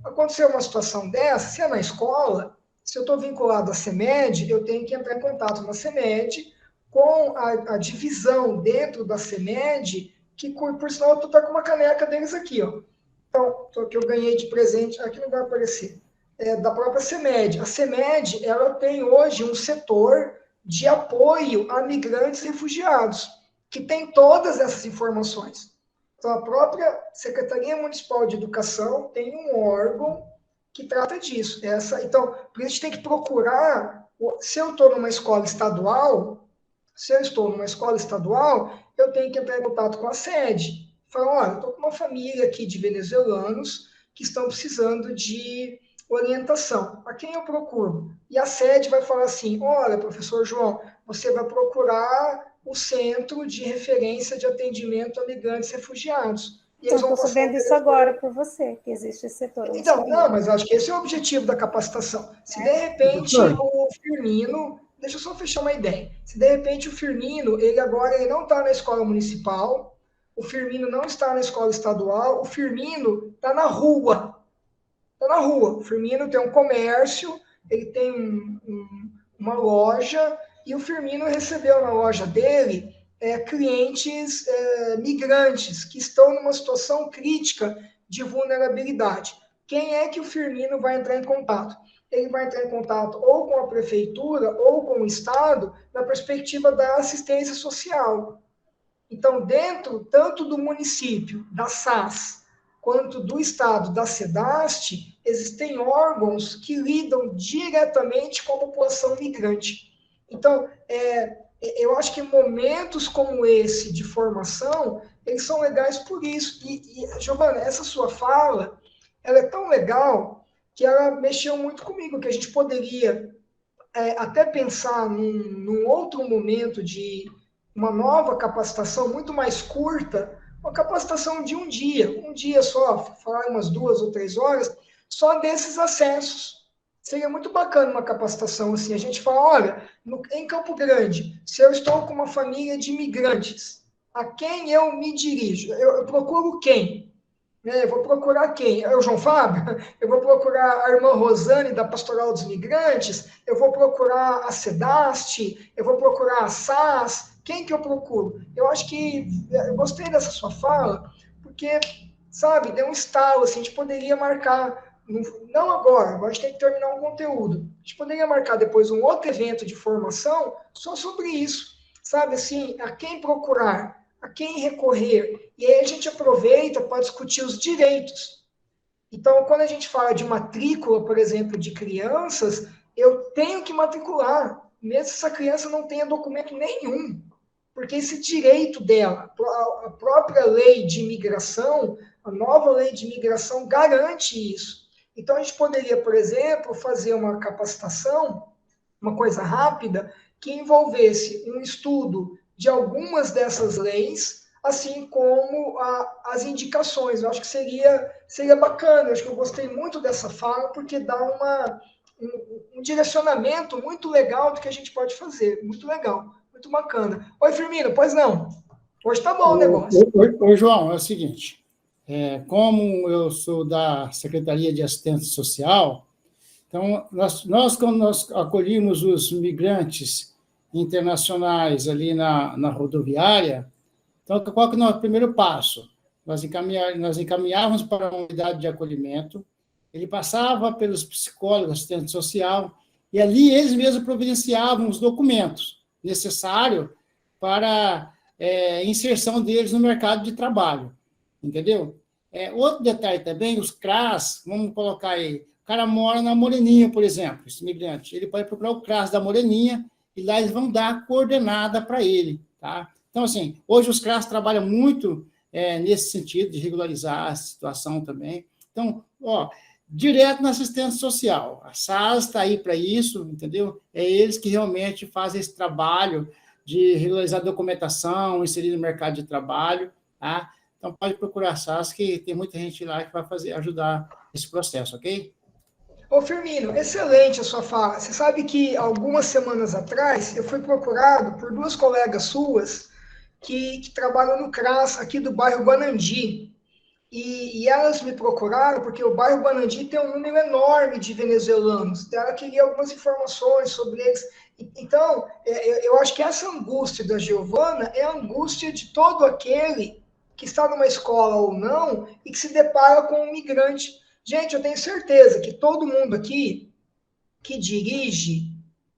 aconteceu uma situação dessa, se é na escola, se eu estou vinculado à CEMED, eu tenho que entrar em contato na CEMED com a divisão dentro da CEMED, que por sinal eu estou com uma caneca deles aqui, ó. Então, que eu ganhei de presente, aqui não vai aparecer, da própria CEMED. A CEMED, ela tem hoje um setor de apoio a migrantes e refugiados, que tem todas essas informações. Então, a própria Secretaria Municipal de Educação tem um órgão que trata disso. Então, por isso a gente tem que procurar, se eu estou numa escola estadual, eu tenho que entrar em contato com a sede. Falar, olha, eu estou com uma família aqui de venezuelanos que estão precisando de orientação. A quem eu procuro? E a sede vai falar assim, olha, professor João, você vai procurar o Centro de Referência de Atendimento a Migrantes e Refugiados. E eles Então, vão estou passar o sabendo isso agora por você, que existe esse setor, eu não então, não, sabia. mas acho que esse é o objetivo da capacitação. Se de repente Professor, o Firmino, deixa eu só fechar uma ideia. Se de repente o Firmino, ele não está na escola municipal, o Firmino não está na escola estadual, o Firmino está na rua. Está na rua. O Firmino tem um comércio, ele tem uma loja, e o Firmino recebeu na loja dele clientes migrantes que estão numa situação crítica de vulnerabilidade. Quem é que o Firmino vai entrar em contato? Ele vai entrar em contato ou com a prefeitura ou com o Estado na perspectiva da assistência social. Então, dentro tanto do município, da SAS, quanto do Estado, da SEDAST, existem órgãos que lidam diretamente com a população migrante. Então, eu acho que momentos como esse de formação, eles são legais por isso. Giovana, essa sua fala, ela é tão legal que ela mexeu muito comigo, que a gente poderia até pensar num outro momento de uma nova capacitação muito mais curta, uma capacitação de um dia só, falar umas 2 ou 3 horas, só desses acessos. Seria muito bacana uma capacitação assim. A gente fala, olha, em Campo Grande, se eu estou com uma família de imigrantes, a quem eu me dirijo? Eu procuro quem? Eu vou procurar quem? É o João Fábio? Eu vou procurar a irmã Rosane, da Pastoral dos Migrantes? Eu vou procurar a SEDAST? Eu vou procurar a SAS? Quem que eu procuro? Eu acho que eu gostei dessa sua fala, porque, sabe, deu um estalo, assim, a gente poderia marcar, não agora a gente tem que terminar um conteúdo, a gente poderia marcar depois um outro evento de formação só sobre isso, sabe, assim, a quem procurar, a quem recorrer. E aí a gente aproveita para discutir os direitos. Então, quando a gente fala de matrícula, por exemplo, de crianças, eu tenho que matricular, mesmo se essa criança não tenha documento nenhum, porque esse direito dela, a própria lei de imigração, a nova lei de imigração garante isso. Então, a gente poderia, por exemplo, fazer uma capacitação, uma coisa rápida, que envolvesse um estudo de algumas dessas leis, assim como as indicações. Eu acho que seria bacana, eu acho que eu gostei muito dessa fala, porque dá um direcionamento muito legal do que a gente pode fazer. Muito legal, muito bacana. Oi, Firmino, pois não? Hoje tá bom o negócio. João, é o seguinte, como eu sou da Secretaria de Assistência Social, então, quando nós acolhimos os migrantes internacionais ali na rodoviária, então, qual que é o nosso primeiro passo? Nós encaminhávamos para uma unidade de acolhimento, ele passava pelos psicólogos, assistente social, e ali eles mesmos providenciavam os documentos necessários para inserção deles no mercado de trabalho, entendeu? Outro detalhe também, os CRAS, vamos colocar aí, o cara mora na Moreninha, por exemplo, esse imigrante, ele pode procurar o CRAS da Moreninha, e lá eles vão dar a coordenada para ele, tá? Então, assim, hoje os CRAS trabalham muito nesse sentido, de regularizar a situação também. Então, direto na assistência social. A SAS está aí para isso, entendeu? É eles que realmente fazem esse trabalho de regularizar a documentação, inserir no mercado de trabalho, tá? Então, pode procurar a SAS, que tem muita gente lá que vai ajudar esse processo, ok? Ô, Firmino, excelente a sua fala. Você sabe que algumas semanas atrás eu fui procurado por duas colegas suas que trabalham no CRAS aqui do bairro Guanandi. E elas me procuraram porque o bairro Guanandi tem um número enorme de venezuelanos. Então, ela queria algumas informações sobre eles. Então, eu acho que essa angústia da Giovana é a angústia de todo aquele que está numa escola ou não e que se depara com um migrante. Gente, eu tenho certeza que todo mundo aqui que dirige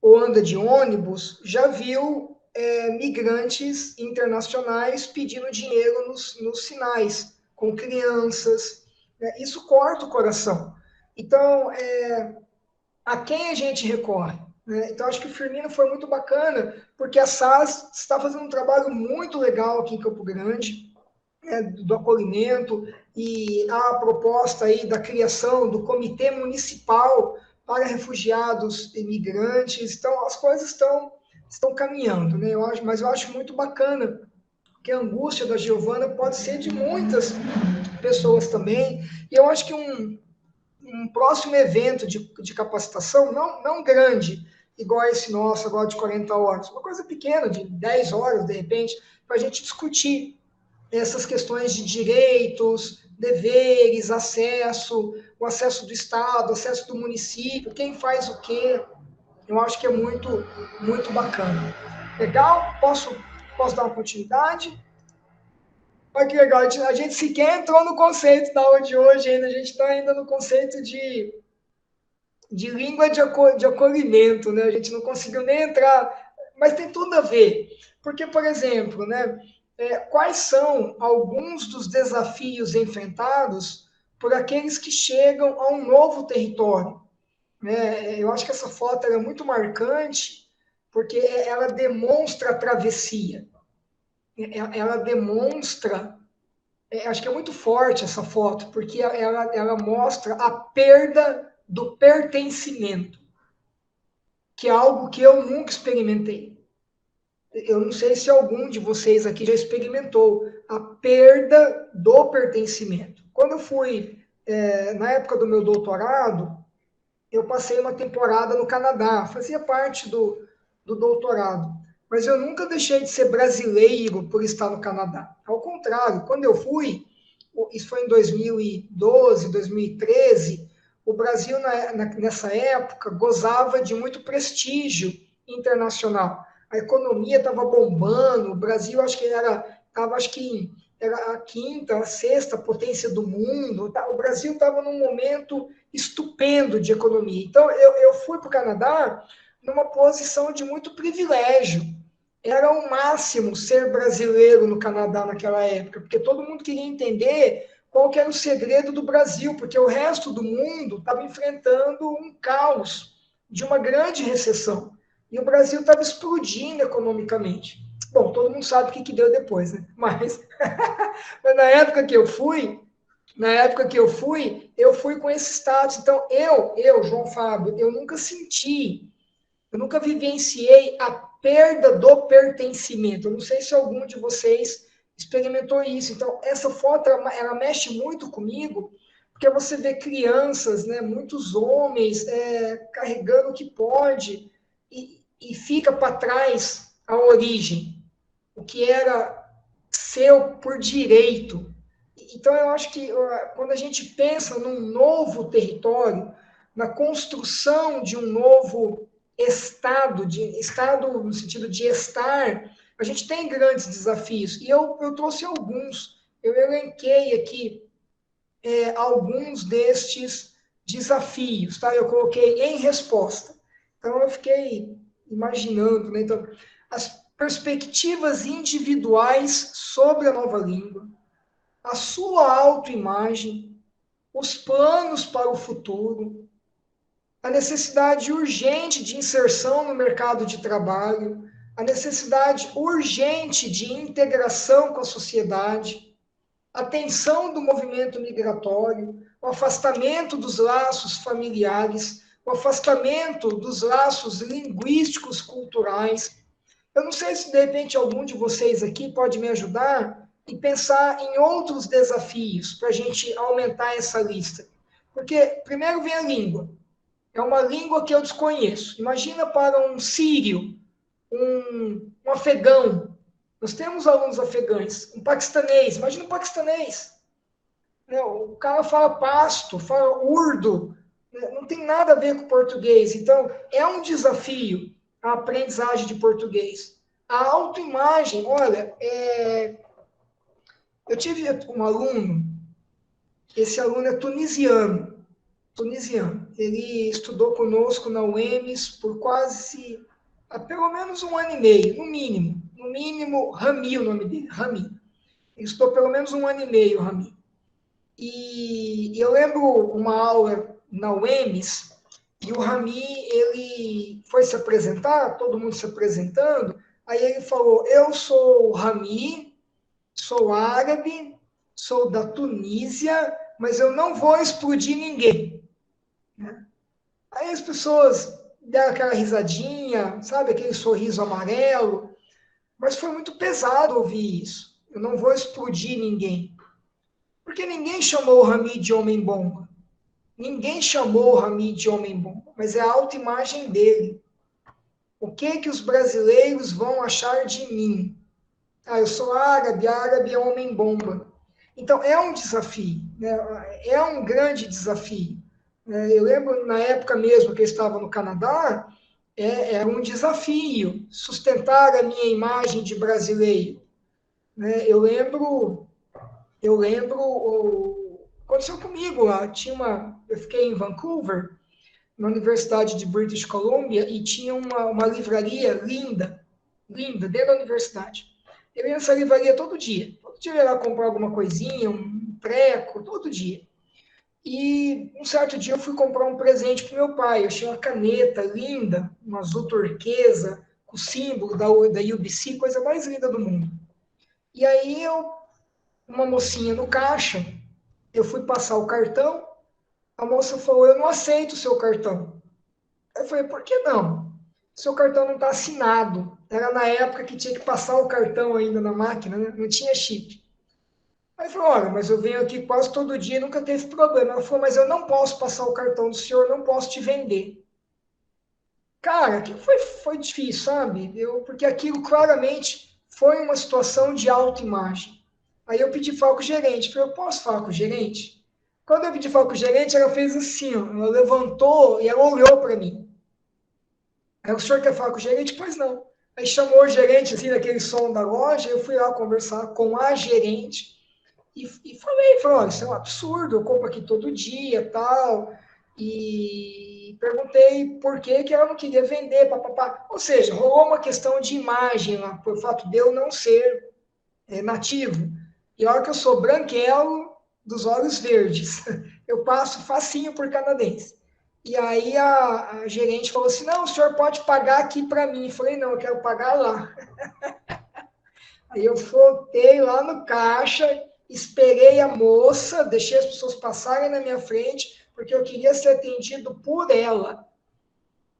ou anda de ônibus já viu migrantes internacionais pedindo dinheiro nos sinais, com crianças. Né? Isso corta o coração. Então, a quem a gente recorre? Né? Então, acho que o Firmino foi muito bacana, porque a SAS está fazendo um trabalho muito legal aqui em Campo Grande, do acolhimento, e há a proposta aí da criação do Comitê Municipal para Refugiados e Migrantes. Então, as coisas estão caminhando, né? Mas eu acho muito bacana que a angústia da Giovana pode ser de muitas pessoas também. E eu acho que um próximo evento de capacitação, não grande, igual esse nosso agora de 40 horas, uma coisa pequena, de 10 horas, de repente, para a gente discutir essas questões de direitos, deveres, o acesso do Estado, acesso do município, quem faz o quê. Eu acho que é muito, muito bacana. Legal? Posso dar uma continuidade? Olha que legal, a gente sequer entrou no conceito da aula de hoje ainda, a gente está ainda no conceito de língua de acolhimento, né? A gente não conseguiu nem entrar, mas tem tudo a ver. Porque, por exemplo, né, quais são alguns dos desafios enfrentados por aqueles que chegam a um novo território? Né? Eu acho que essa foto é muito marcante, porque ela demonstra a travessia. Ela demonstra, acho que é muito forte essa foto, porque ela mostra a perda do pertencimento, que é algo que eu nunca experimentei. Eu não sei se algum de vocês aqui já experimentou a perda do pertencimento. Quando eu fui, na época do meu doutorado, eu passei uma temporada no Canadá, fazia parte do doutorado, mas eu nunca deixei de ser brasileiro por estar no Canadá. Ao contrário, quando eu fui, isso foi em 2012, 2013, o Brasil, nessa época, gozava de muito prestígio internacional. A economia estava bombando, o Brasil acho que era a quinta, a sexta potência do mundo. Tá? O Brasil estava num momento estupendo de economia. Então, eu fui para o Canadá numa posição de muito privilégio. Era o máximo ser brasileiro no Canadá naquela época, porque todo mundo queria entender qual que era o segredo do Brasil, porque o resto do mundo estava enfrentando um caos de uma grande recessão. E o Brasil estava explodindo economicamente. Bom, todo mundo sabe o que deu depois, né? Mas na época que eu fui, eu fui com esse status. Então, João Fábio, eu nunca vivenciei a perda do pertencimento. Eu não sei se algum de vocês experimentou isso. Então, essa foto, ela mexe muito comigo, porque você vê crianças, né, muitos homens carregando o que pode e fica para trás a origem, o que era seu por direito. Então, eu acho que quando a gente pensa num novo território, na construção de um novo estado no sentido de estar, a gente tem grandes desafios. E eu trouxe alguns, eu elenquei aqui alguns destes desafios, tá? Eu coloquei em resposta. Então, eu fiquei imaginando, né? Então, as perspectivas individuais sobre a nova língua, a sua autoimagem, os planos para o futuro, a necessidade urgente de inserção no mercado de trabalho, a necessidade urgente de integração com a sociedade, a tensão do movimento migratório, o afastamento dos laços familiares, o afastamento dos laços linguísticos culturais. Eu não sei se, de repente, algum de vocês aqui pode me ajudar e pensar em outros desafios para a gente aumentar essa lista. Porque, primeiro, vem a língua. É uma língua que eu desconheço. Imagina para um sírio, um afegão. Nós temos alunos afegães. Um paquistanês. Imagina um paquistanês. O cara fala pasto, fala urdo. Não tem nada a ver com português. Então, é um desafio a aprendizagem de português. A autoimagem, olha, eu tive um aluno, esse aluno é tunisiano. Ele estudou conosco na UEMS por pelo menos um ano e meio, no mínimo, Rami, o nome dele, Rami. Ele estudou pelo menos um ano e meio, Rami. E eu lembro uma aula na UEMS, e o Rami, ele foi se apresentar, todo mundo se apresentando, aí ele falou, eu sou o Rami, sou árabe, sou da Tunísia, mas eu não vou explodir ninguém. Aí as pessoas deram aquela risadinha, sabe, aquele sorriso amarelo, mas foi muito pesado ouvir isso. Eu não vou explodir ninguém. Porque ninguém chamou o Rami de homem-bomba. Ninguém chamou o Rami de homem-bomba, mas é a autoimagem dele. O que os brasileiros vão achar de mim? Eu sou árabe é homem-bomba. Então, é um desafio, né? É um grande desafio. Eu lembro, na época mesmo que eu estava no Canadá, era um desafio sustentar a minha imagem de brasileiro. Eu lembro, aconteceu comigo lá, eu fiquei em Vancouver, na Universidade de British Columbia, e tinha uma livraria linda, dentro da universidade. Eu ia nessa livraria todo dia eu ia lá comprar alguma coisinha, um treco, todo dia. E um certo dia eu fui comprar um presente para meu pai. Eu achei uma caneta linda, um azul turquesa, com o símbolo da UBC, coisa mais linda do mundo. E aí uma mocinha no caixa, eu fui passar o cartão, a moça falou, eu não aceito o seu cartão. Eu falei, por que não? Seu cartão não está assinado. Era na época que tinha que passar o cartão ainda na máquina, né? Não tinha chip. Aí falou, olha, mas eu venho aqui quase todo dia e nunca teve problema. Ela falou, mas eu não posso passar o cartão do senhor, não posso te vender. Cara, aquilo foi difícil, sabe? Porque aquilo claramente foi uma situação de autoimagem. Aí eu pedi falar com o gerente. Falei, eu posso falar com o gerente? Quando eu pedi falar com o gerente, ela fez assim, ó, ela levantou e ela olhou para mim. Aí o senhor quer falar com o gerente? Pois não. Aí chamou o gerente, assim, daquele som da loja, eu fui lá conversar com a gerente e falei, olha, isso é um absurdo, eu compro aqui todo dia, tal, e perguntei por que ela não queria vender, papapá. Ou seja, rolou uma questão de imagem lá, por fato de eu não ser nativo. E a hora que eu sou branquelo, dos olhos verdes. Eu passo facinho por canadense. E aí a gerente falou assim, não, o senhor pode pagar aqui para mim. Eu falei, não, eu quero pagar lá. Aí eu voltei lá no caixa, esperei a moça, deixei as pessoas passarem na minha frente, porque eu queria ser atendido por ela.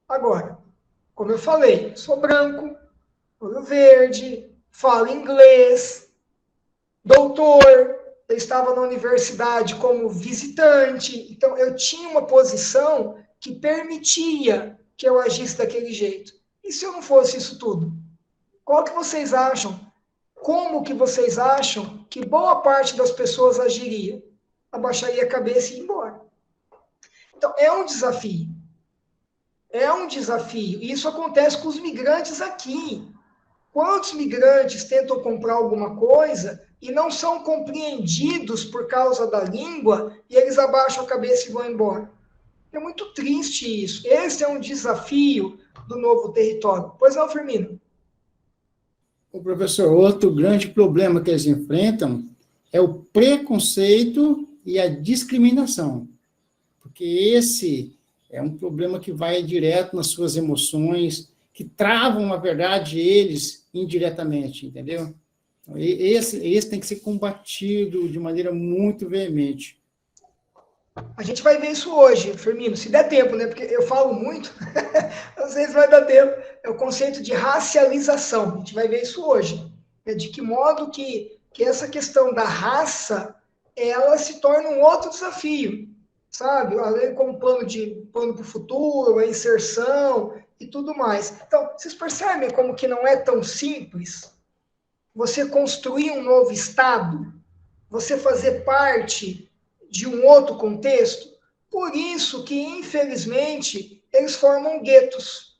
Agora, como eu falei, sou branco, olho verde, falo inglês, doutor, eu estava na universidade como visitante, então eu tinha uma posição que permitia que eu agisse daquele jeito. E se eu não fosse isso tudo? Qual que vocês acham? Como que vocês acham que boa parte das pessoas agiria? Abaixaria a cabeça e ia embora. Então, é um desafio. É um desafio. E isso acontece com os migrantes aqui. Quantos migrantes tentam comprar alguma coisa e não são compreendidos por causa da língua e eles abaixam a cabeça e vão embora? É muito triste isso. Esse é um desafio do novo território. Pois não, Firmino? O professor, outro grande problema que eles enfrentam é o preconceito e a discriminação, porque esse é um problema que vai direto nas suas emoções, que travam, na verdade, eles indiretamente, entendeu? Esse tem que ser combatido de maneira muito veemente. A gente vai ver isso hoje, Firmino, se der tempo, né? Porque eu falo muito, às vezes vai dar tempo. É o conceito de racialização. A gente vai ver isso hoje. De que modo que essa questão da raça, ela se torna um outro desafio, sabe? Além como plano para o futuro, a inserção e tudo mais. Então, vocês percebem como que não é tão simples você construir um novo Estado, você fazer parte de um outro contexto? Por isso que, infelizmente, eles formam guetos.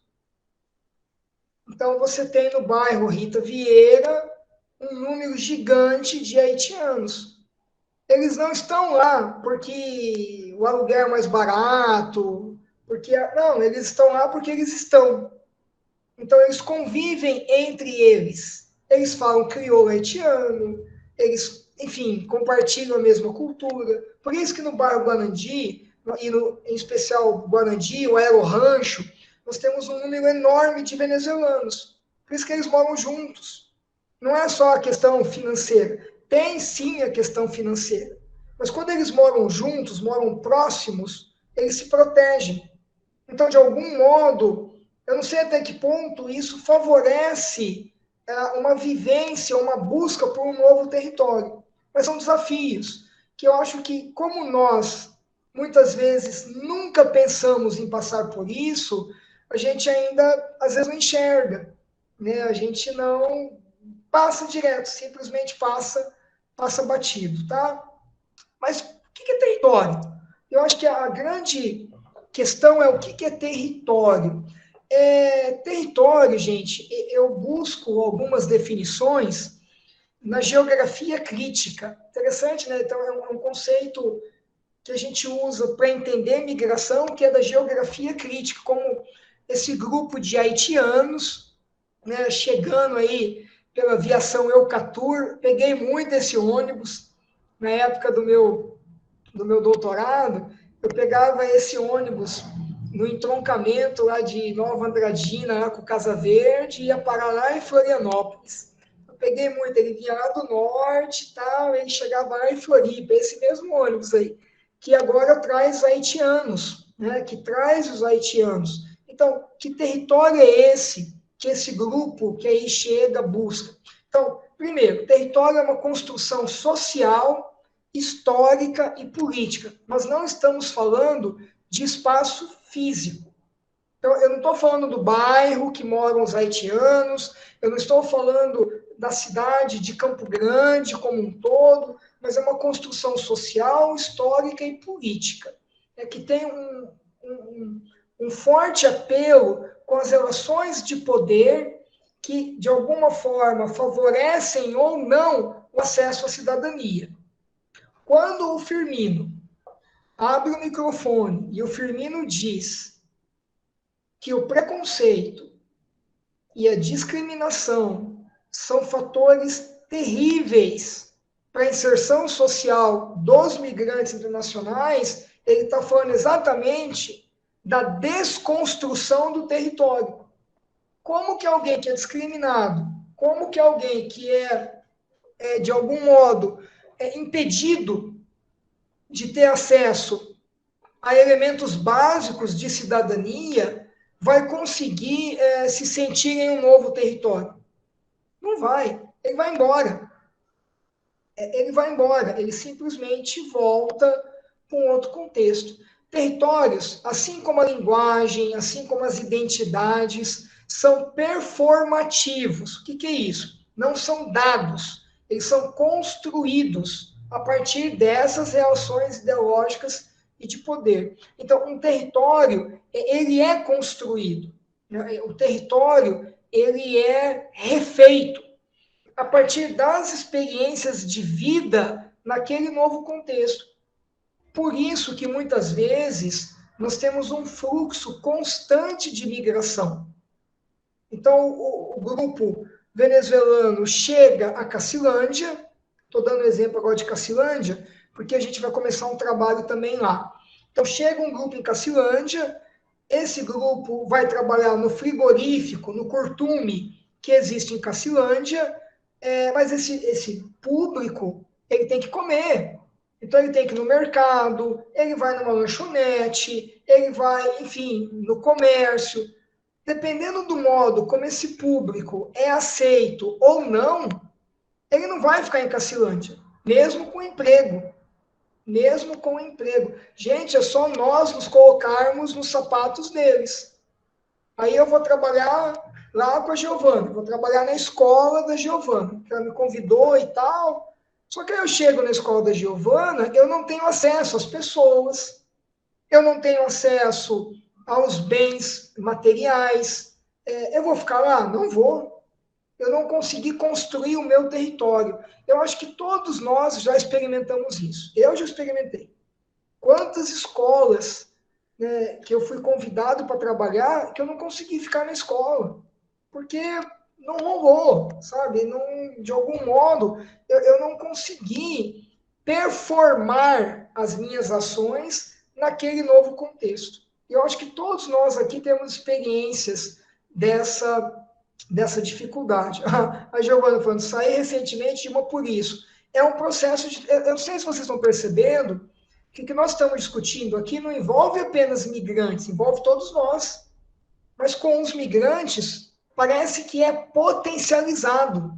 Então, você tem no bairro Rita Vieira um número gigante de haitianos. Eles não estão lá porque o aluguel é mais barato, porque não, eles estão lá porque eles estão. Então, eles convivem entre eles. Eles falam crioulo haitiano, eles, enfim, compartilham a mesma cultura. Por isso que no bairro Guarandi, e em especial Guarandi, o Aero Rancho, nós temos um número enorme de venezuelanos. Por isso que eles moram juntos. Não é só a questão financeira. Tem sim a questão financeira. Mas quando eles moram juntos, moram próximos, eles se protegem. Então, de algum modo, eu não sei até que ponto isso favorece uma vivência, uma busca por um novo território. Mas são desafios que eu acho que, como nós, muitas vezes, nunca pensamos em passar por isso, a gente ainda, às vezes, não enxerga. Né? A gente não passa direto, simplesmente passa batido. Tá? Mas o que é território? Eu acho que a grande questão é o que é território. Território, gente, eu busco algumas definições na geografia crítica. Interessante, né? Então, é um conceito que a gente usa para entender migração, que é da geografia crítica, como esse grupo de haitianos, né, chegando aí pela aviação Eucatur. Peguei muito esse ônibus na época do meu doutorado. Eu pegava esse ônibus no entroncamento lá de Nova Andradina, lá com Casa Verde, e ia parar lá em Florianópolis. Eu peguei muito, ele vinha lá do norte e tal, ele chegava lá em Floripa, esse mesmo ônibus aí, que agora traz haitianos, né, que traz os haitianos. Então, que território é esse que esse grupo que aí chega busca? Então, primeiro, território é uma construção social, histórica e política. Nós não estamos falando de espaço físico. Então, eu não estou falando do bairro que moram os haitianos, eu não estou falando da cidade de Campo Grande como um todo, mas é uma construção social, histórica e política, que tem um forte apelo com as relações de poder que, de alguma forma, favorecem ou não o acesso à cidadania. Quando o Firmino abre o microfone e o Firmino diz que o preconceito e a discriminação são fatores terríveis para a inserção social dos migrantes internacionais, ele está falando exatamente da desconstrução do território. Como que alguém que é discriminado, como que alguém que de algum modo, impedido de ter acesso a elementos básicos de cidadania, vai conseguir se sentir em um novo território? Não vai. Ele vai embora. Ele vai embora. Ele simplesmente volta para um outro contexto. Territórios, assim como a linguagem, assim como as identidades, são performativos. O que é isso? Não são dados. Eles são construídos a partir dessas relações ideológicas e de poder. Então, um território, ele é construído. O território, ele é refeito a partir das experiências de vida naquele novo contexto. Por isso que, muitas vezes, nós temos um fluxo constante de migração. Então, o grupo venezuelano chega a Cacilândia, estou dando exemplo agora de Cacilândia, porque a gente vai começar um trabalho também lá. Então, chega um grupo em Cacilândia, esse grupo vai trabalhar no frigorífico, no curtume que existe em Cacilândia, mas esse público, ele tem que comer. Então, ele tem que ir no mercado, ele vai numa lanchonete, ele vai, enfim, no comércio. Dependendo do modo como esse público é aceito ou não, ele não vai ficar em Cacilândia, mesmo com emprego. Mesmo com emprego. Gente, é só nós nos colocarmos nos sapatos deles. Aí eu vou trabalhar lá com a Giovana, vou trabalhar na escola da Giovana, que ela me convidou e tal. Só que aí eu chego na escola da Giovana, eu não tenho acesso às pessoas, eu não tenho acesso aos bens materiais. Eu vou ficar lá? Não vou. Eu não consegui construir o meu território. Eu acho que todos nós já experimentamos isso. Eu já experimentei. Quantas escolas, né, que eu fui convidado para trabalhar que eu não consegui ficar na escola, porque não rolou, sabe? Não, de algum modo, eu não consegui performar as minhas ações naquele novo contexto. E eu acho que todos nós aqui temos experiências dessa dificuldade. A Giovana falando, saí recentemente de uma por isso. É um processo de... Eu não sei se vocês estão percebendo que o que nós estamos discutindo aqui não envolve apenas migrantes, envolve todos nós. Mas com os migrantes, parece que é potencializado,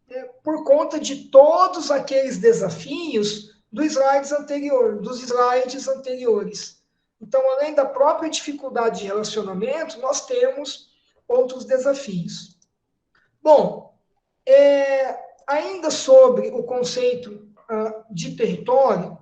né, por conta de todos aqueles desafios dos slides anteriores. Então, além da própria dificuldade de relacionamento, nós temos outros desafios. Bom, ainda sobre o conceito de território,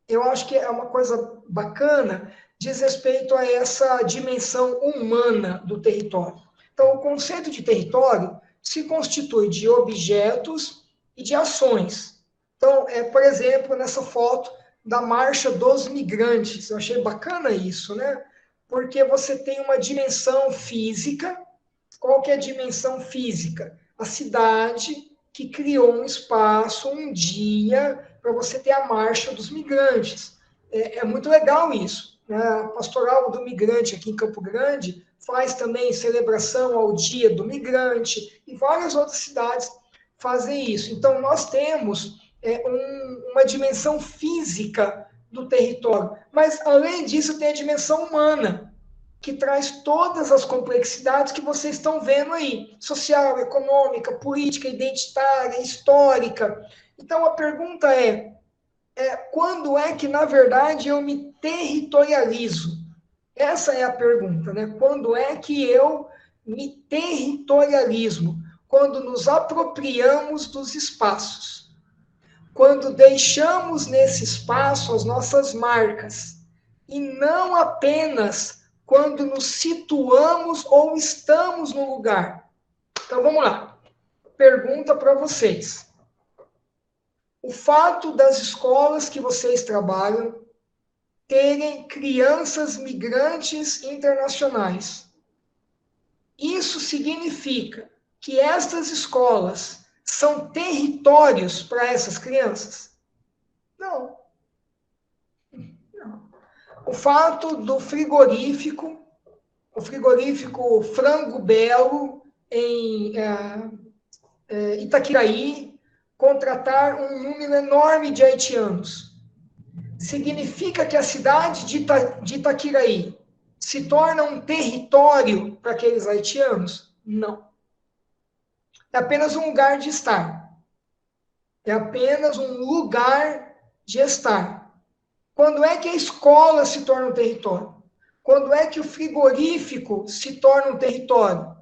eu acho que é uma coisa bacana, diz respeito a essa dimensão humana do território. Então, o conceito de território se constitui de objetos e de ações. Então, por exemplo, nessa foto da Marcha dos Migrantes, eu achei bacana isso, né? Porque você tem uma dimensão física. Qual que é a dimensão física? A cidade que criou um espaço, um dia, para você ter a Marcha dos Migrantes. É muito legal isso. A Pastoral do Migrante aqui em Campo Grande faz também celebração ao Dia do Migrante, e várias outras cidades fazem isso. Então, nós temos uma dimensão física do território, mas, além disso, tem a dimensão humana, que traz todas as complexidades que vocês estão vendo aí, social, econômica, política, identitária, histórica. Então, a pergunta quando é que, na verdade, eu me territorializo? Essa é a pergunta, né? Quando é que eu me territorializo? Quando nos apropriamos dos espaços. Quando deixamos nesse espaço as nossas marcas. E não apenas quando nos situamos ou estamos no lugar. Então, vamos lá. Pergunta para vocês. O fato das escolas que vocês trabalham terem crianças migrantes internacionais, isso significa que estas escolas são territórios para essas crianças? Não. Não. O fato do frigorífico, o frigorífico Frango Belo, em Itaquiraí, contratar um número enorme de haitianos, significa que a cidade de Itaquiraí se torna um território para aqueles haitianos? Não. É apenas um lugar de estar. É apenas um lugar de estar. Quando é que a escola se torna um território? Quando é que o frigorífico se torna um território?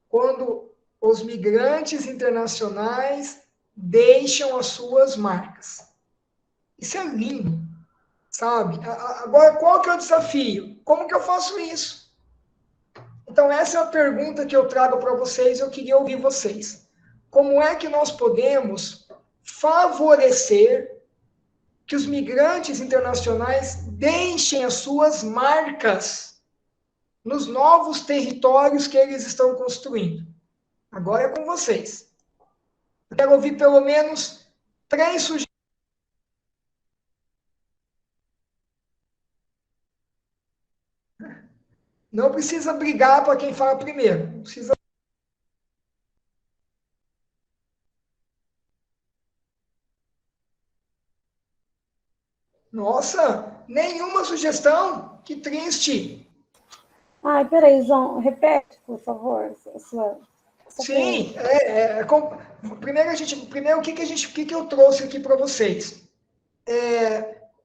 Quando os migrantes internacionais deixam as suas marcas. Isso é lindo, sabe? Agora, qual que é o desafio? Como que eu faço isso? Então, essa é a pergunta que eu trago para vocês, eu queria ouvir vocês. Como é que nós podemos favorecer que os migrantes internacionais deixem as suas marcas nos novos territórios que eles estão construindo? Agora é com vocês. Eu quero ouvir pelo menos 3 sugestões. Não precisa brigar para quem fala primeiro. Não precisa. Nossa, nenhuma sugestão? Que triste. Ai, peraí, João, repete, por favor. Sim, primeiro o que eu trouxe aqui para vocês?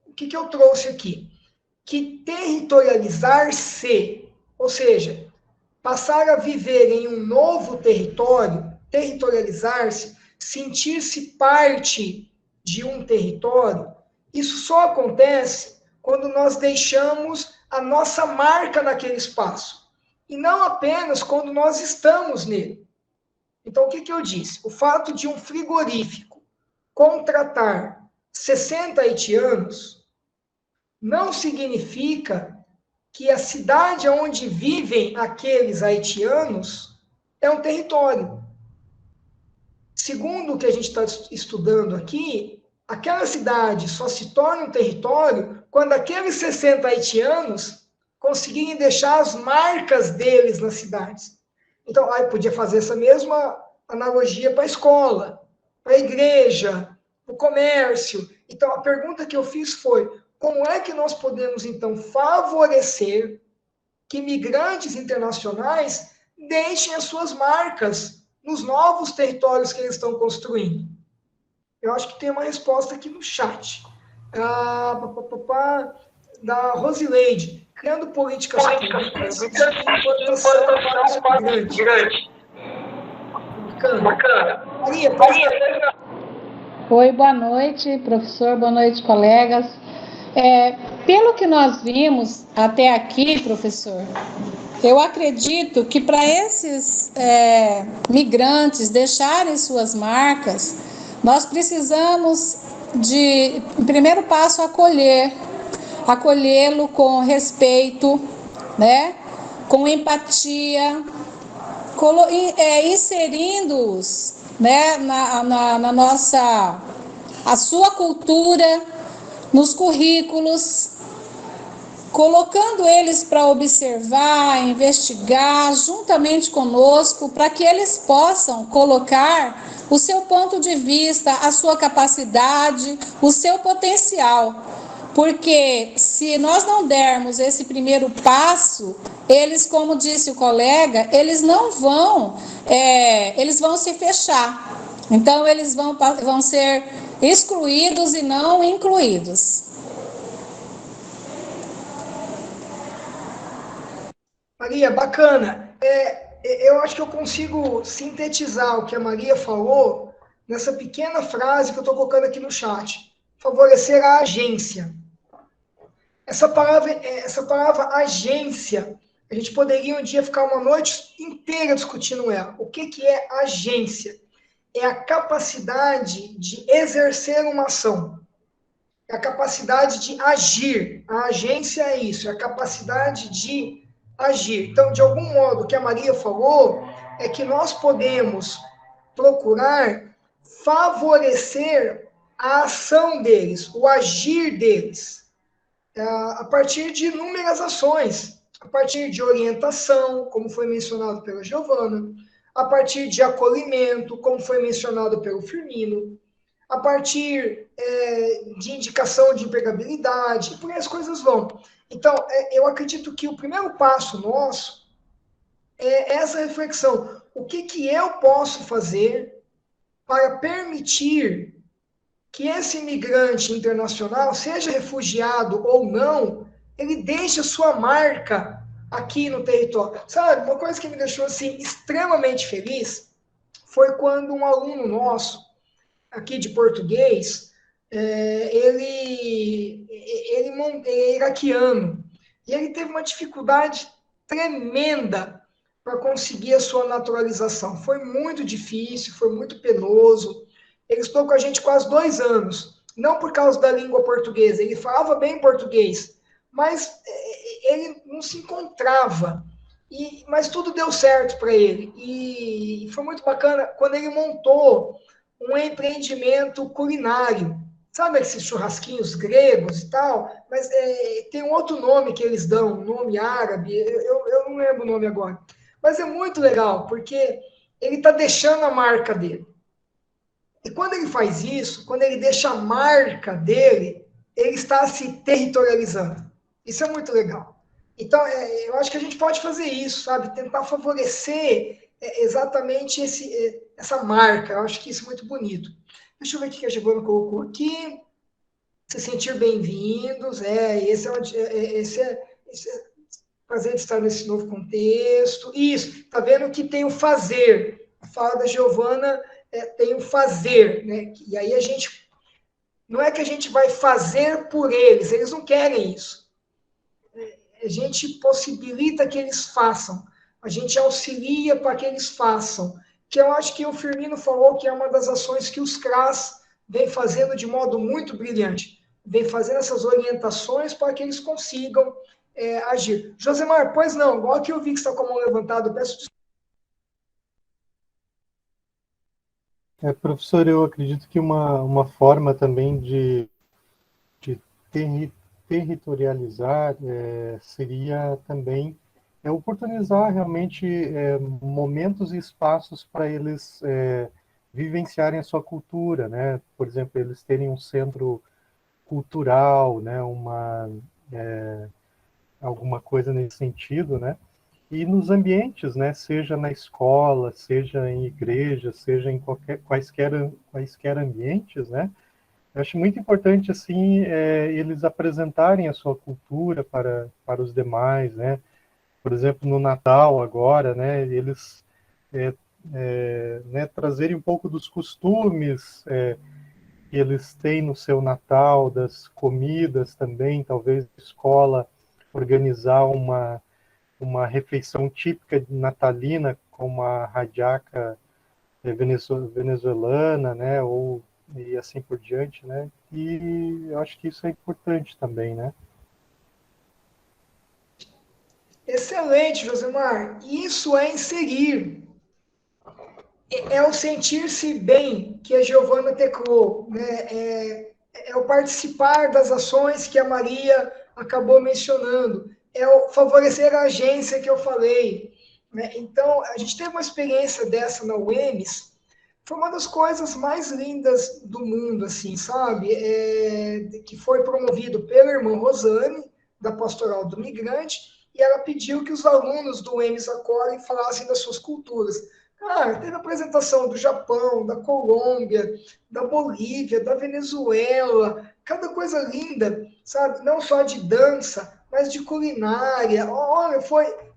O que eu trouxe aqui? Que territorializar-se, ou seja, passar a viver em um novo território, territorializar-se, sentir-se parte de um território, isso só acontece quando nós deixamos a nossa marca naquele espaço. E não apenas quando nós estamos nele. Então, o que eu disse? O fato de um frigorífico contratar 60 haitianos não significa que a cidade onde vivem aqueles haitianos é um território. Segundo o que a gente está estudando aqui, aquela cidade só se torna um território quando aqueles 60 haitianos conseguirem deixar as marcas deles nas cidades. Então, aí podia fazer essa mesma analogia para a escola, para a igreja, para o comércio. Então, a pergunta que eu fiz foi: como é que nós podemos, então, favorecer que migrantes internacionais deixem as suas marcas nos novos territórios que eles estão construindo? Eu acho que tem uma resposta aqui no chat. Da Rosileide, criando políticas públicas de importação para os migrantes. Bacana. Maria, Oi, boa noite, professor, boa noite, colegas. Pelo que nós vimos até aqui, professor, eu acredito que para esses migrantes deixarem suas marcas, nós precisamos de, em primeiro passo, acolhê-lo com respeito, né, com empatia, inserindo-os, né, na nossa, a sua cultura, nos currículos, colocando eles para observar, investigar juntamente conosco, para que eles possam colocar o seu ponto de vista, a sua capacidade, o seu potencial. Porque se nós não dermos esse primeiro passo, eles, como disse o colega, eles não vão, eles vão se fechar. Então, eles vão ser excluídos e não incluídos. Maria, bacana. Eu acho que eu consigo sintetizar o que a Maria falou nessa pequena frase que eu estou colocando aqui no chat. Favorecer a agência. Essa palavra agência, a gente poderia um dia ficar uma noite inteira discutindo ela. O que é agência? É a capacidade de exercer uma ação. É a capacidade de agir. A agência é isso, é a capacidade de agir. Então, de algum modo, o que a Maria falou é que nós podemos procurar favorecer a ação deles, o agir deles, a partir de inúmeras ações, a partir de orientação, como foi mencionado pela Giovana, a partir de acolhimento, como foi mencionado pelo Firmino, a partir de indicação de empregabilidade, e por aí as coisas vão. Então, eu acredito que o primeiro passo nosso é essa reflexão. O que eu posso fazer para permitir que esse imigrante internacional, seja refugiado ou não, ele deixe a sua marca aqui no território. Sabe, uma coisa que me deixou assim extremamente feliz foi quando um aluno nosso, aqui de português, ele é iraquiano, e ele teve uma dificuldade tremenda para conseguir a sua naturalização. Foi muito difícil, foi muito penoso. Ele estudou com a gente quase 2 anos, não por causa da língua portuguesa, ele falava bem português, mas ele não se encontrava. Mas tudo deu certo para ele. E foi muito bacana quando ele montou um empreendimento culinário. Sabe esses churrasquinhos gregos e tal? Mas tem um outro nome que eles dão, um nome árabe, eu não lembro o nome agora. Mas é muito legal, porque ele está deixando a marca dele. E quando ele faz isso, quando ele deixa a marca dele, ele está se territorializando. Isso é muito legal. Então, eu acho que a gente pode fazer isso, sabe? Tentar favorecer exatamente essa marca. Eu acho que isso é muito bonito. Deixa eu ver o que a Giovana colocou aqui. Se sentir bem-vindos. Esse é prazer de estar nesse novo contexto. Isso, tá vendo que tem o fazer. A fala da Giovana tem o fazer, né? E aí não é que a gente vai fazer por eles não querem isso. A gente possibilita que eles façam, a gente auxilia para que eles façam, que eu acho que o Firmino falou que é uma das ações que os CRAS vem fazendo de modo muito brilhante, vem fazendo essas orientações para que eles consigam agir. Josemar, pois não, igual que eu vi que está com a mão levantada, eu peço desculpa. Professor, eu acredito que uma forma também de territorializar seria também oportunizar realmente momentos e espaços para eles vivenciarem a sua cultura, né? Por exemplo, eles terem um centro cultural, né? Alguma coisa nesse sentido, né? E nos ambientes, né? Seja na escola, seja em igreja, seja em quaisquer ambientes, né? Eu acho muito importante, assim, eles apresentarem a sua cultura para os demais, né? Por exemplo, no Natal agora, né? Eles né, trazerem um pouco dos costumes que eles têm no seu Natal, das comidas também, talvez na escola organizar uma refeição típica natalina, como a hallaca venezuelana, né? E assim por diante, né? E eu acho que isso é importante também, né? Excelente, Josemar. Isso é inserir. É o sentir-se bem que a Giovana teclou, né? É o participar das ações que a Maria acabou mencionando. É o favorecer a agência que eu falei, né? Então, a gente teve uma experiência dessa na UEMS, foi uma das coisas mais lindas do mundo, assim, sabe? Que foi promovido pela irmã Rosane, da Pastoral do Migrante, e ela pediu que os alunos do UEMS Acolhe falassem das suas culturas. Cara, teve apresentação do Japão, da Colômbia, da Bolívia, da Venezuela, cada coisa linda, sabe? Não só de dança, mas de culinária. Olha,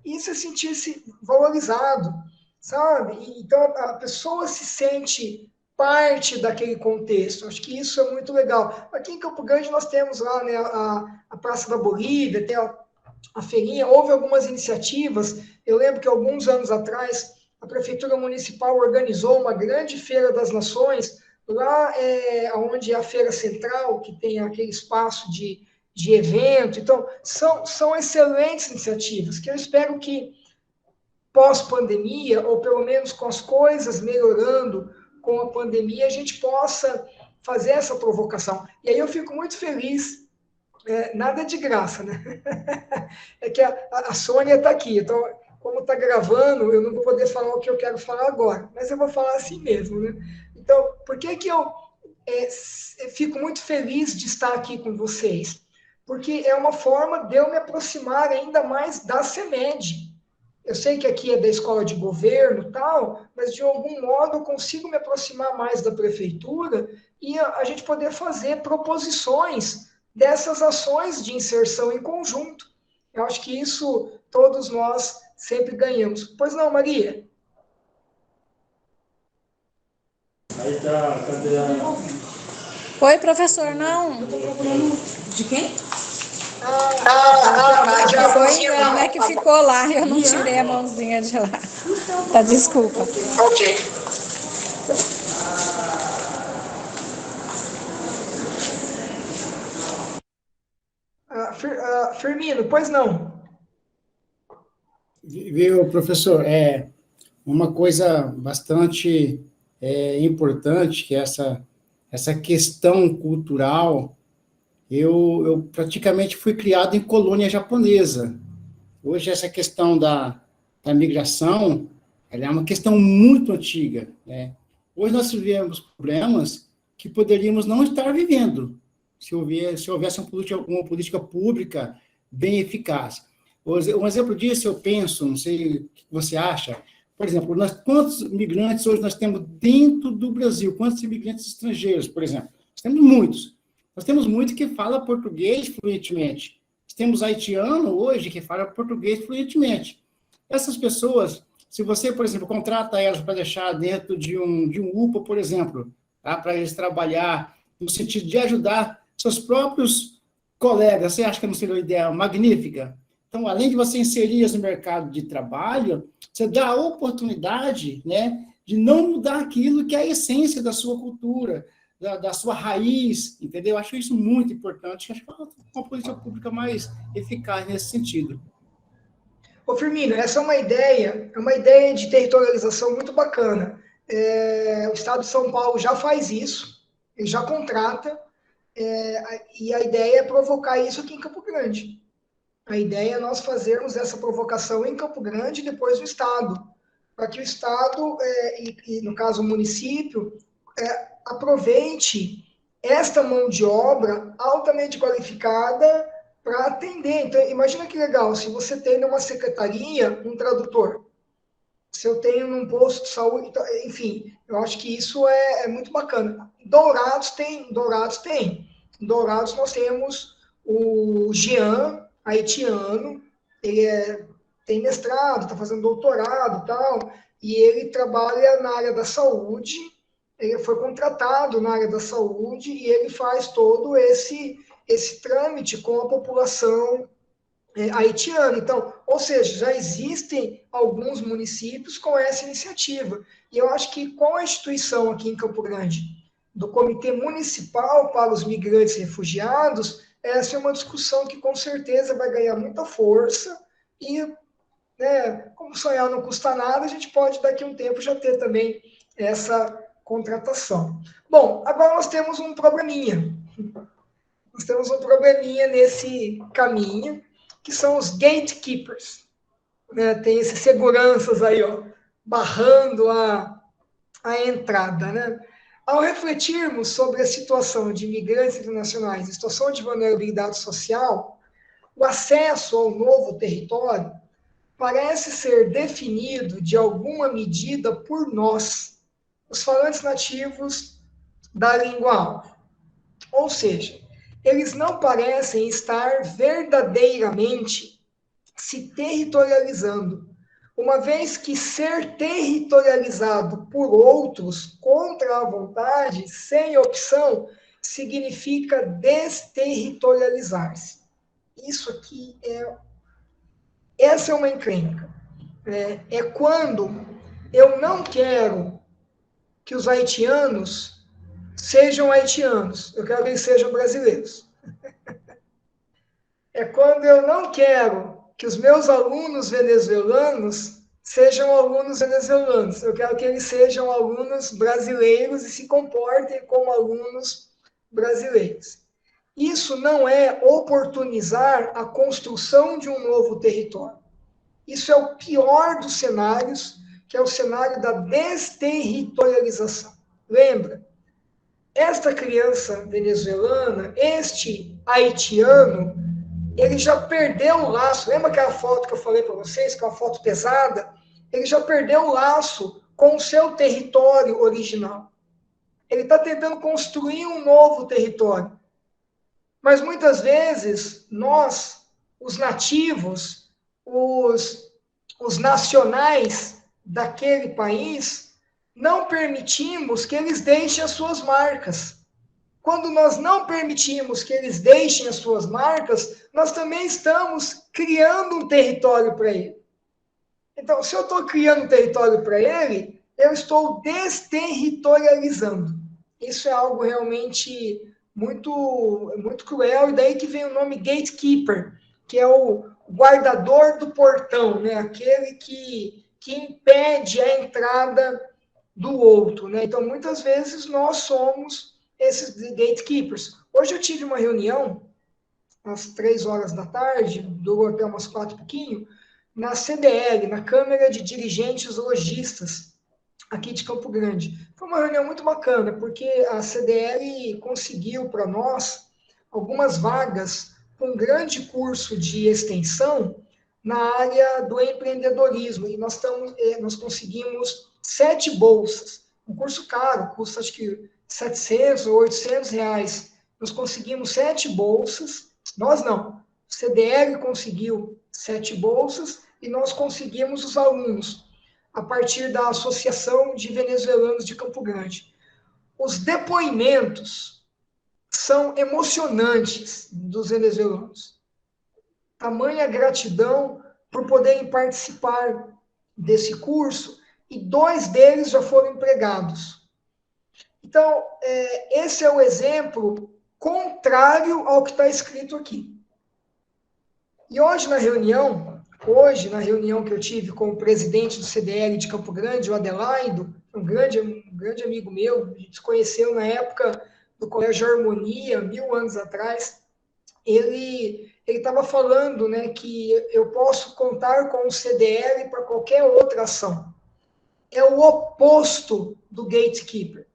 isso é sentir-se valorizado, sabe? Então a pessoa se sente parte daquele contexto. Acho que isso é muito legal. Aqui em Campo Grande nós temos lá, né, a Praça da Bolívia, tem a feirinha, houve algumas iniciativas. Eu lembro que alguns anos atrás a Prefeitura Municipal organizou uma grande Feira das Nações, lá onde é a Feira Central, que tem aquele espaço de evento. Então, são excelentes iniciativas, que eu espero que pós-pandemia, ou pelo menos com as coisas melhorando com a pandemia, a gente possa fazer essa provocação. E aí eu fico muito feliz, nada de graça, né? É que a Sônia está aqui, então, como está gravando, eu não vou poder falar o que eu quero falar agora, mas eu vou falar assim mesmo, né? Então, por que eu fico muito feliz de estar aqui com vocês? Porque é uma forma de eu me aproximar ainda mais da CEMED. Eu sei que aqui é da escola de governo e tal, mas de algum modo eu consigo me aproximar mais da prefeitura e a gente poder fazer proposições dessas ações de inserção em conjunto. Eu acho que isso todos nós sempre ganhamos. Pois não, Maria? Aí tá, cadê a... Oi, professor, não. De quem? Foi engano, é que ficou lá, eu não tirei a mãozinha de lá. Tá, desculpa. Ok. Firmino, pois não? Viu, professor, uma coisa bastante importante, que essa questão cultural, eu praticamente fui criado em colônia japonesa. Hoje, essa questão da migração, ela é uma questão muito antiga, né? Hoje nós vivemos problemas que poderíamos não estar vivendo se houvesse uma política pública bem eficaz. Um exemplo disso, eu penso, não sei o que você acha, por exemplo, quantos imigrantes hoje nós temos dentro do Brasil? Quantos imigrantes estrangeiros, por exemplo? Nós temos muitos. Nós temos muitos que falam português fluentemente. Nós temos haitiano hoje que fala português fluentemente. Essas pessoas, se você, por exemplo, contrata elas para deixar dentro de um UPA, por exemplo, tá? Para eles trabalhar no sentido de ajudar seus próprios colegas, você acha que não seria uma ideia magnífica? Então, além de você inserir no mercado de trabalho, você dá a oportunidade, né, de não mudar aquilo que é a essência da sua cultura, da sua raiz, entendeu? Acho isso muito importante. Acho que é uma política pública mais eficaz nesse sentido. Ô, Firmino, essa é uma ideia de territorialização muito bacana. O Estado de São Paulo já faz isso, ele já contrata, e a ideia é provocar isso aqui em Campo Grande. A ideia é nós fazermos essa provocação em Campo Grande e depois no Estado, para que o Estado, e no caso o município, aproveite esta mão de obra altamente qualificada para atender. Então, imagina que legal, se você tem numa secretaria um tradutor, se eu tenho num posto de saúde, enfim, eu acho que isso é muito bacana. Dourados tem. Dourados nós temos o Jean, haitiano, ele tem mestrado, está fazendo doutorado e tal, e ele trabalha na área da saúde, ele foi contratado na área da saúde e ele faz todo esse trâmite com a população haitiana. Então, ou seja, já existem alguns municípios com essa iniciativa. E eu acho que com a instituição aqui em Campo Grande, do Comitê Municipal para os Migrantes e Refugiados, essa é uma discussão que com certeza vai ganhar muita força e, né, como sonhar não custa nada, a gente pode daqui a um tempo já ter também essa contratação. Bom, agora nós temos um probleminha. Nós temos um probleminha nesse caminho, que são os gatekeepers. Né? Tem esses seguranças aí, ó, barrando a entrada. Né? Ao refletirmos sobre a situação de imigrantes internacionais, a situação de vulnerabilidade social, o acesso ao novo território parece ser definido de alguma medida por nós, os falantes nativos da língua-alvo. Ou seja, eles não parecem estar verdadeiramente se territorializando, uma vez que ser territorializado por outros contra a vontade, sem opção, significa desterritorializar-se. Isso aqui essa é uma encrenca. É quando eu não quero que os haitianos sejam haitianos, eu quero que eles sejam brasileiros. É quando eu não quero que os meus alunos venezuelanos sejam alunos venezuelanos. Eu quero que eles sejam alunos brasileiros e se comportem como alunos brasileiros. Isso não é oportunizar a construção de um novo território. Isso é o pior dos cenários, que é o cenário da desterritorialização. Lembra? Esta criança venezuelana, este haitiano, ele já perdeu o laço. Lembra aquela foto que eu falei para vocês, que é uma foto pesada? Ele já perdeu o laço com o seu território original. Ele está tentando construir um novo território. Mas muitas vezes, nós, os nativos, os nacionais daquele país, não permitimos que eles deixem as suas marcas. Quando nós não permitimos que eles deixem as suas marcas, nós também estamos criando um território para ele. Então, se eu estou criando um território para ele, eu estou desterritorializando. Isso é algo realmente muito cruel, e daí que vem o nome gatekeeper, que é o guardador do portão, né? Aquele que impede a entrada do outro, né? Então, muitas vezes, nós somos esses gatekeepers. Hoje eu tive uma reunião, às 3 horas da tarde, durou até umas 4 e pouquinho, na CDL, na Câmara de Dirigentes Logistas, aqui de Campo Grande. Foi uma reunião muito bacana, porque a CDL conseguiu para nós algumas vagas com um grande curso de extensão na área do empreendedorismo, e nós conseguimos 7 bolsas. Um curso caro, custa acho que 700 ou 800 reais. Nós conseguimos 7 bolsas, nós não. O CDL conseguiu 7 bolsas e nós conseguimos os alunos, a partir da Associação de Venezuelanos de Campo Grande. Os depoimentos são emocionantes dos venezuelanos. Tamanha gratidão por poderem participar desse curso, e 2 deles já foram empregados. Então, esse é o exemplo contrário ao que está escrito aqui. E hoje, na reunião que eu tive com o presidente do CDL de Campo Grande, o Adelaido, um grande amigo meu, a gente se conheceu na época do Colégio Harmonia, 1000 anos atrás, ele estava falando, né, que eu posso contar com o CDL para qualquer outra ação. É o oposto do gatekeeper.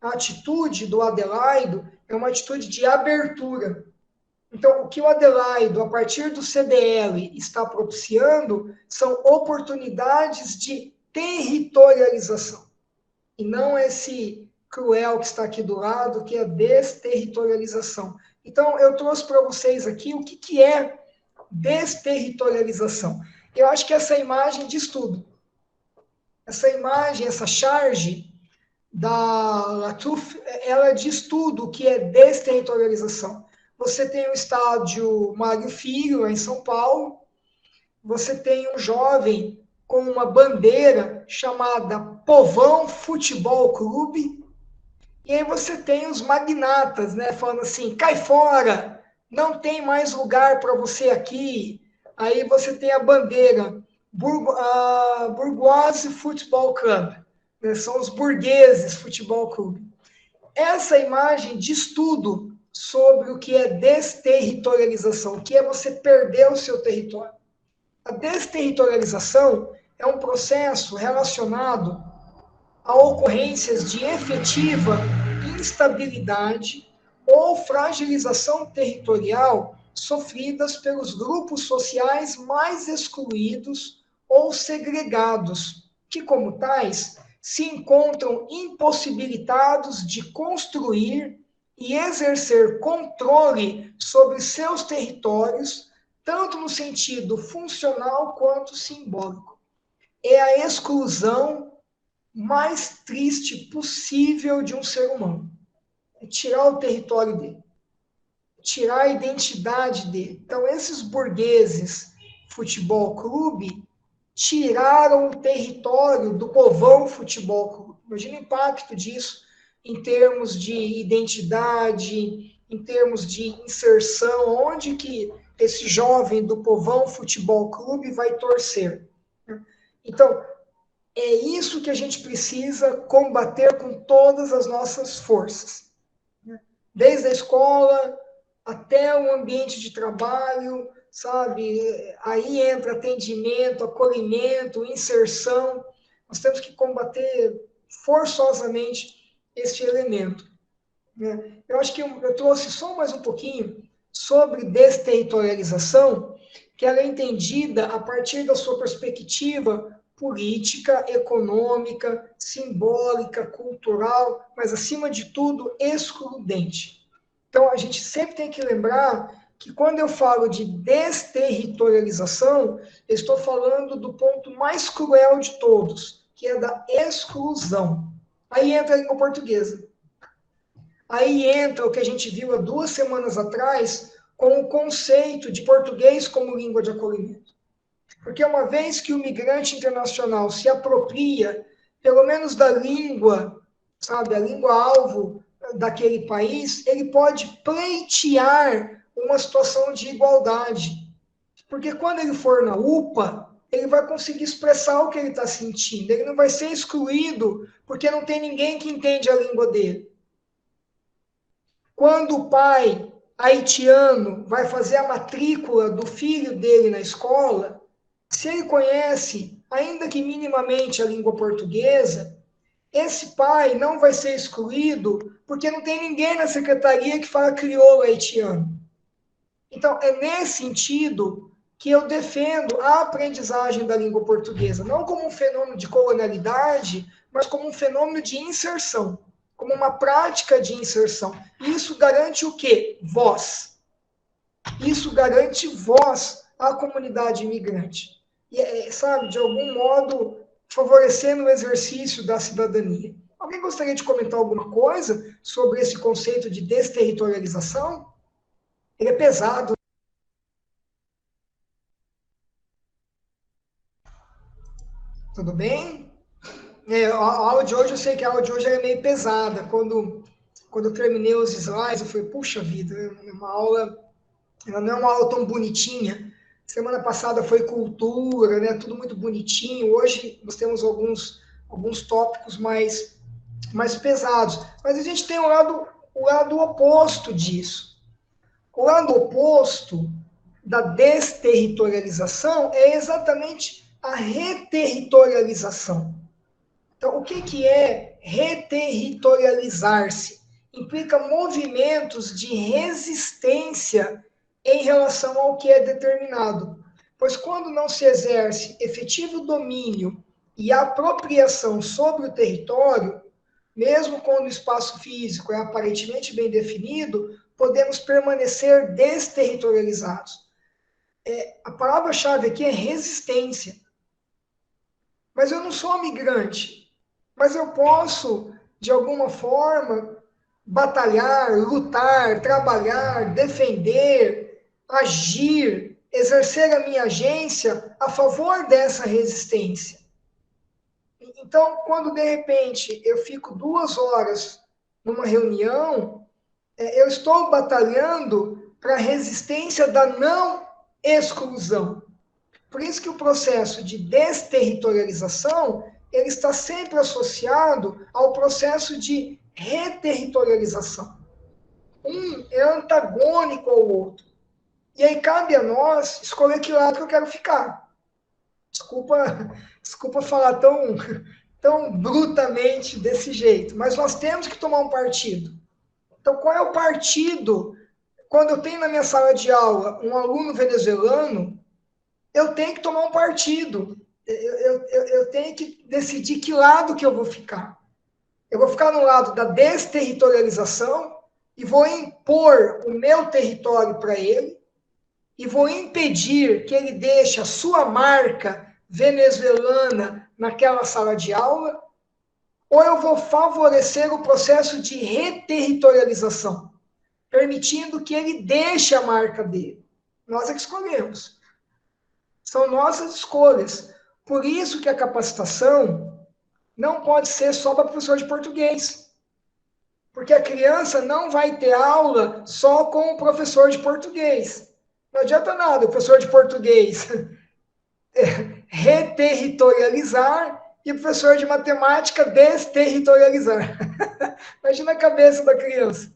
A atitude do Adelaido é uma atitude de abertura. Então, o que o Adelaido, a partir do CDL, está propiciando são oportunidades de territorialização. E não esse cruel que está aqui do lado, que é a desterritorialização. Então, eu trouxe para vocês aqui o que é desterritorialização. Eu acho que essa imagem diz tudo. Essa imagem, essa charge da Latuf, ela diz tudo o que é desterritorialização. Você tem o estádio Mário Filho, lá em São Paulo. Você tem um jovem com uma bandeira chamada Povão Futebol Clube. E aí você tem os magnatas, né, falando assim, cai fora, não tem mais lugar para você aqui. Aí você tem a bandeira Bourgeois Futebol Club, né, são os burgueses Futebol Clube. Essa imagem diz tudo sobre o que é desterritorialização, o que é você perder o seu território. A desterritorialização é um processo relacionado a ocorrências de efetiva instabilidade ou fragilização territorial sofridas pelos grupos sociais mais excluídos ou segregados, que, como tais, se encontram impossibilitados de construir e exercer controle sobre seus territórios, tanto no sentido funcional quanto simbólico. É a exclusão mais triste possível de um ser humano. É tirar o território dele, tirar a identidade dele. Então, esses burgueses Futebol Clube tiraram o território do Povão Futebol Clube. Imagina o impacto disso em termos de identidade, em termos de inserção, onde que esse jovem do Povão Futebol Clube vai torcer. Então, é isso que a gente precisa combater com todas as nossas forças. Desde a escola até o ambiente de trabalho, sabe? Aí entra atendimento, acolhimento, inserção. Nós temos que combater forçosamente este elemento. Eu acho que eu trouxe só mais um pouquinho sobre desterritorialização, que ela é entendida a partir da sua perspectiva política, econômica, simbólica, cultural, mas, acima de tudo, excludente. Então, a gente sempre tem que lembrar que, quando eu falo de desterritorialização, eu estou falando do ponto mais cruel de todos, que é da exclusão. Aí entra a língua portuguesa. Aí entra o que a gente viu há 2 semanas atrás, com o conceito de português como língua de acolhimento. Porque uma vez que o migrante internacional se apropria, pelo menos da língua, sabe, a língua-alvo daquele país, ele pode pleitear uma situação de igualdade. Porque quando ele for na UPA, ele vai conseguir expressar o que ele está sentindo. Ele não vai ser excluído porque não tem ninguém que entende a língua dele. Quando o pai haitiano vai fazer a matrícula do filho dele na escola, se ele conhece, ainda que minimamente, a língua portuguesa, esse pai não vai ser excluído porque não tem ninguém na secretaria que fala crioulo haitiano. Então, é nesse sentido que eu defendo a aprendizagem da língua portuguesa, não como um fenômeno de colonialidade, mas como um fenômeno de inserção, como uma prática de inserção. Isso garante o quê? Voz. Isso garante voz à comunidade imigrante. E, sabe, de algum modo, favorecendo o exercício da cidadania. Alguém gostaria de comentar alguma coisa sobre esse conceito de desterritorialização? Ele é pesado. Tudo bem? A aula de hoje, eu sei que a aula de hoje é meio pesada. Quando eu terminei os slides, eu falei, puxa vida, ela não é uma aula tão bonitinha. Semana passada foi cultura, né? Tudo muito bonitinho. Hoje nós temos alguns tópicos mais pesados. Mas a gente tem o lado oposto disso. O lado oposto da desterritorialização é exatamente a reterritorialização. Então, o que é reterritorializar-se? Implica movimentos de resistência em relação ao que é determinado. Pois quando não se exerce efetivo domínio e apropriação sobre o território, mesmo quando o espaço físico é aparentemente bem definido, podemos permanecer desterritorializados. A palavra-chave aqui é resistência. Mas eu não sou migrante. Mas eu posso, de alguma forma, batalhar, lutar, trabalhar, defender, agir, exercer a minha agência a favor dessa resistência. Então, quando de repente eu fico 2 horas numa reunião, eu estou batalhando para a resistência da não exclusão. Por isso que o processo de desterritorialização, ele está sempre associado ao processo de reterritorialização. Um é antagônico ao outro. E aí cabe a nós escolher que lado que eu quero ficar. Desculpa falar tão brutamente desse jeito, mas nós temos que tomar um partido. Então, qual é o partido? Quando eu tenho na minha sala de aula um aluno venezuelano, eu tenho que tomar um partido. Eu tenho que decidir que lado que eu vou ficar. Eu vou ficar no lado da desterritorialização e vou impor o meu território para ele e vou impedir que ele deixe a sua marca venezuelana naquela sala de aula, ou eu vou favorecer o processo de reterritorialização, permitindo que ele deixe a marca dele. Nós é que escolhemos. São nossas escolhas. Por isso que a capacitação não pode ser só para professor de português. Porque a criança não vai ter aula só com o professor de português. Não adianta nada o professor de português reterritorializar, e o professor de matemática desterritorializar. Imagina a cabeça da criança.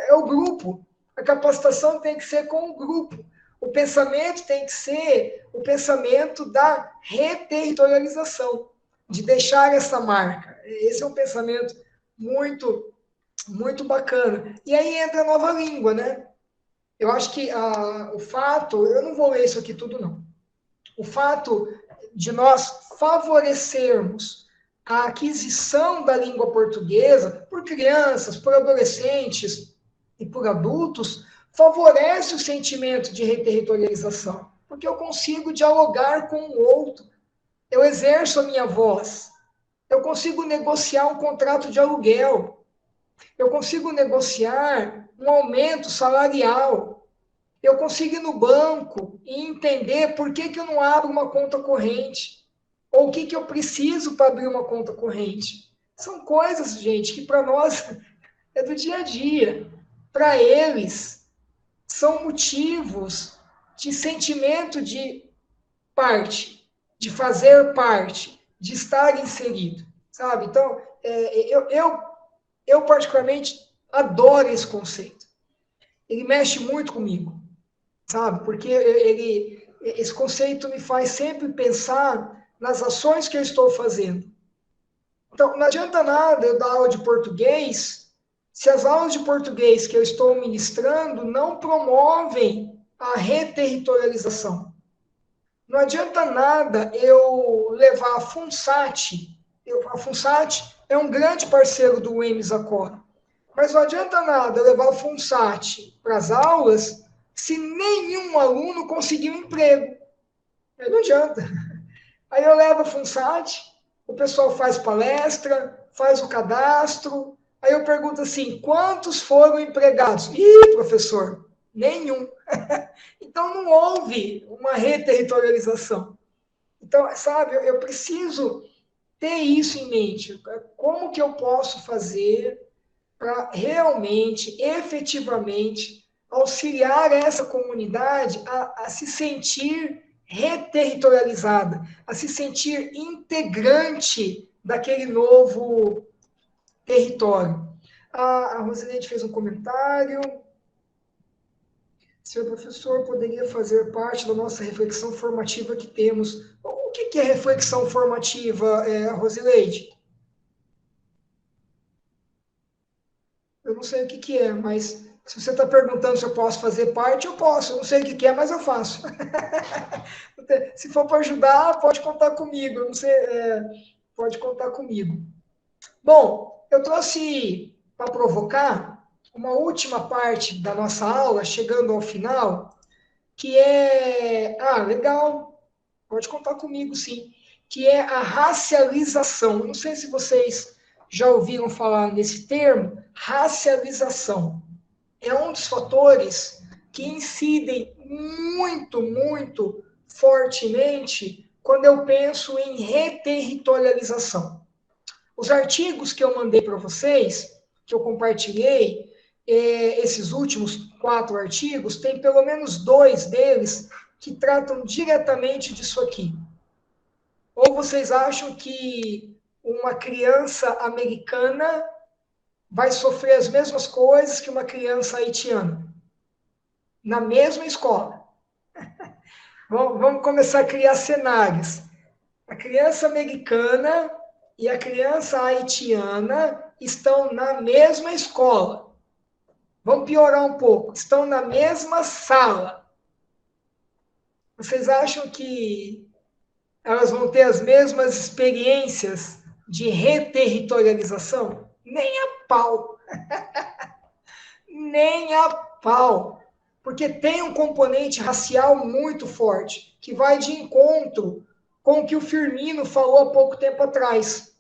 É o grupo. A capacitação tem que ser com o grupo. O pensamento tem que ser o pensamento da reterritorialização, de deixar essa marca. Esse é um pensamento muito, muito bacana. E aí entra a nova língua, né? Eu acho que o fato, eu não vou ler isso aqui tudo, não. O fato de nós favorecermos a aquisição da língua portuguesa por crianças, por adolescentes e por adultos, favorece o sentimento de reterritorialização, porque eu consigo dialogar com o outro, eu exerço a minha voz, eu consigo negociar um contrato de aluguel, eu consigo negociar um aumento salarial, eu consigo ir no banco e entender por que eu não abro uma conta corrente, ou o que eu preciso para abrir uma conta corrente. São coisas, gente, que para nós é do dia a dia. Para eles, são motivos de sentimento de parte, de fazer parte, de estar inserido, sabe? Então, eu particularmente adoro esse conceito. Ele mexe muito comigo, sabe? Porque esse conceito me faz sempre pensar nas ações que eu estou fazendo. Então, não adianta nada eu dar aula de português se as aulas de português que eu estou ministrando não promovem a reterritorialização. Não adianta nada eu levar a FUNSAT. A FUNSAT é um grande parceiro do UEMS Acora. Mas não adianta nada eu levar a FUNSAT para as aulas se nenhum aluno conseguiu um emprego. Não adianta. Aí eu levo a FUNSAT, o pessoal faz palestra, faz o cadastro, aí eu pergunto assim, quantos foram empregados? Ih, professor, nenhum. Então não houve uma reterritorialização. Então, sabe, eu preciso ter isso em mente. Como que eu posso fazer para realmente, efetivamente, auxiliar essa comunidade a se sentir reterritorializada, a se sentir integrante daquele novo território. A Rosineide fez um comentário. Senhor professor, poderia fazer parte da nossa reflexão formativa que temos. O que é reflexão formativa, Rosineide? Eu não sei o que é, mas se você está perguntando se eu posso fazer parte, eu posso. Eu não sei o que é, mas eu faço. Se for para ajudar, pode contar comigo. Eu não sei, pode contar comigo. Bom, eu trouxe para provocar uma última parte da nossa aula, chegando ao final, que é... legal, pode contar comigo, sim. Que é a racialização. Eu não sei se vocês já ouviram falar nesse termo, racialização. É um dos fatores que incidem muito, muito fortemente quando eu penso em reterritorialização. Os artigos que eu mandei para vocês, que eu compartilhei, esses últimos 4 artigos, tem pelo menos 2 deles que tratam diretamente disso aqui. Ou vocês acham que uma criança americana vai sofrer as mesmas coisas que uma criança haitiana? Na mesma escola. Vamos começar a criar cenários. A criança americana e a criança haitiana estão na mesma escola. Vamos piorar um pouco. Estão na mesma sala. Vocês acham que elas vão ter as mesmas experiências de reterritorialização? Nem a pau. Nem a pau. Porque tem um componente racial muito forte, que vai de encontro com o que o Firmino falou há pouco tempo atrás,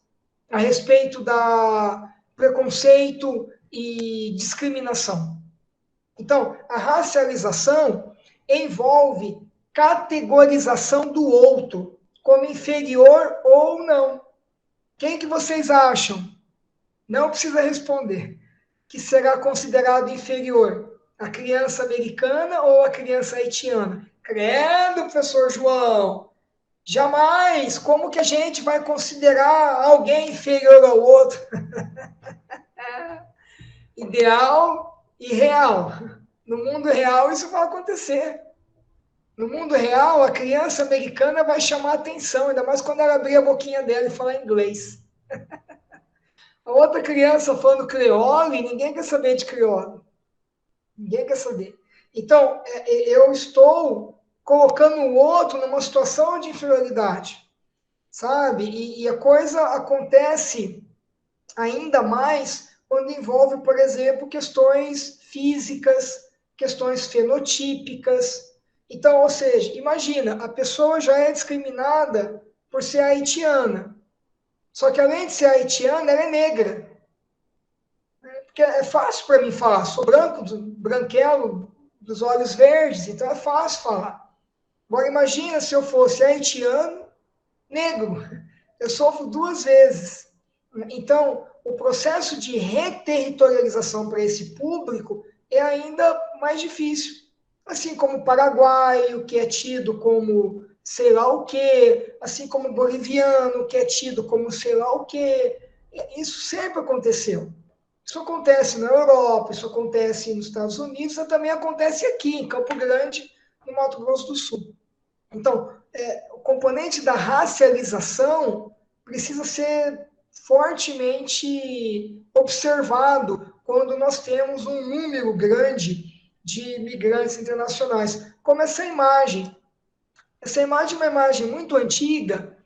a respeito da preconceito e discriminação. Então, a racialização envolve categorização do outro como inferior ou não. Quem que vocês acham? Não precisa responder. Que será considerado inferior? A criança americana ou a criança haitiana? Credo, professor João! Jamais. Como que a gente vai considerar alguém inferior ao outro? Ideal e real. No mundo real, isso vai acontecer. No mundo real, a criança americana vai chamar atenção, ainda mais quando ela abrir a boquinha dela e falar inglês. A outra criança falando creole, ninguém quer saber de creole. Ninguém quer saber. Então, eu estou colocando o outro numa situação de inferioridade, sabe? E a coisa acontece ainda mais quando envolve, por exemplo, questões físicas, questões fenotípicas. Então, ou seja, imagina, a pessoa já é discriminada por ser haitiana. Só que além de ser haitiana, ela é negra. Porque é fácil para mim falar, sou branco, branquelo, dos olhos verdes, então é fácil falar. Agora imagina se eu fosse haitiano, negro. Eu sofro duas vezes. Então, o processo de reterritorialização para esse público é ainda mais difícil. Assim como o paraguaio, que é tido como sei lá o quê, assim como o boliviano, que é tido como sei lá o quê. Isso sempre aconteceu. Isso acontece na Europa, isso acontece nos Estados Unidos, isso também acontece aqui, em Campo Grande, no Mato Grosso do Sul. Então, o componente da racialização precisa ser fortemente observado quando nós temos um número grande de migrantes internacionais. Como essa imagem. Essa imagem é uma imagem muito antiga.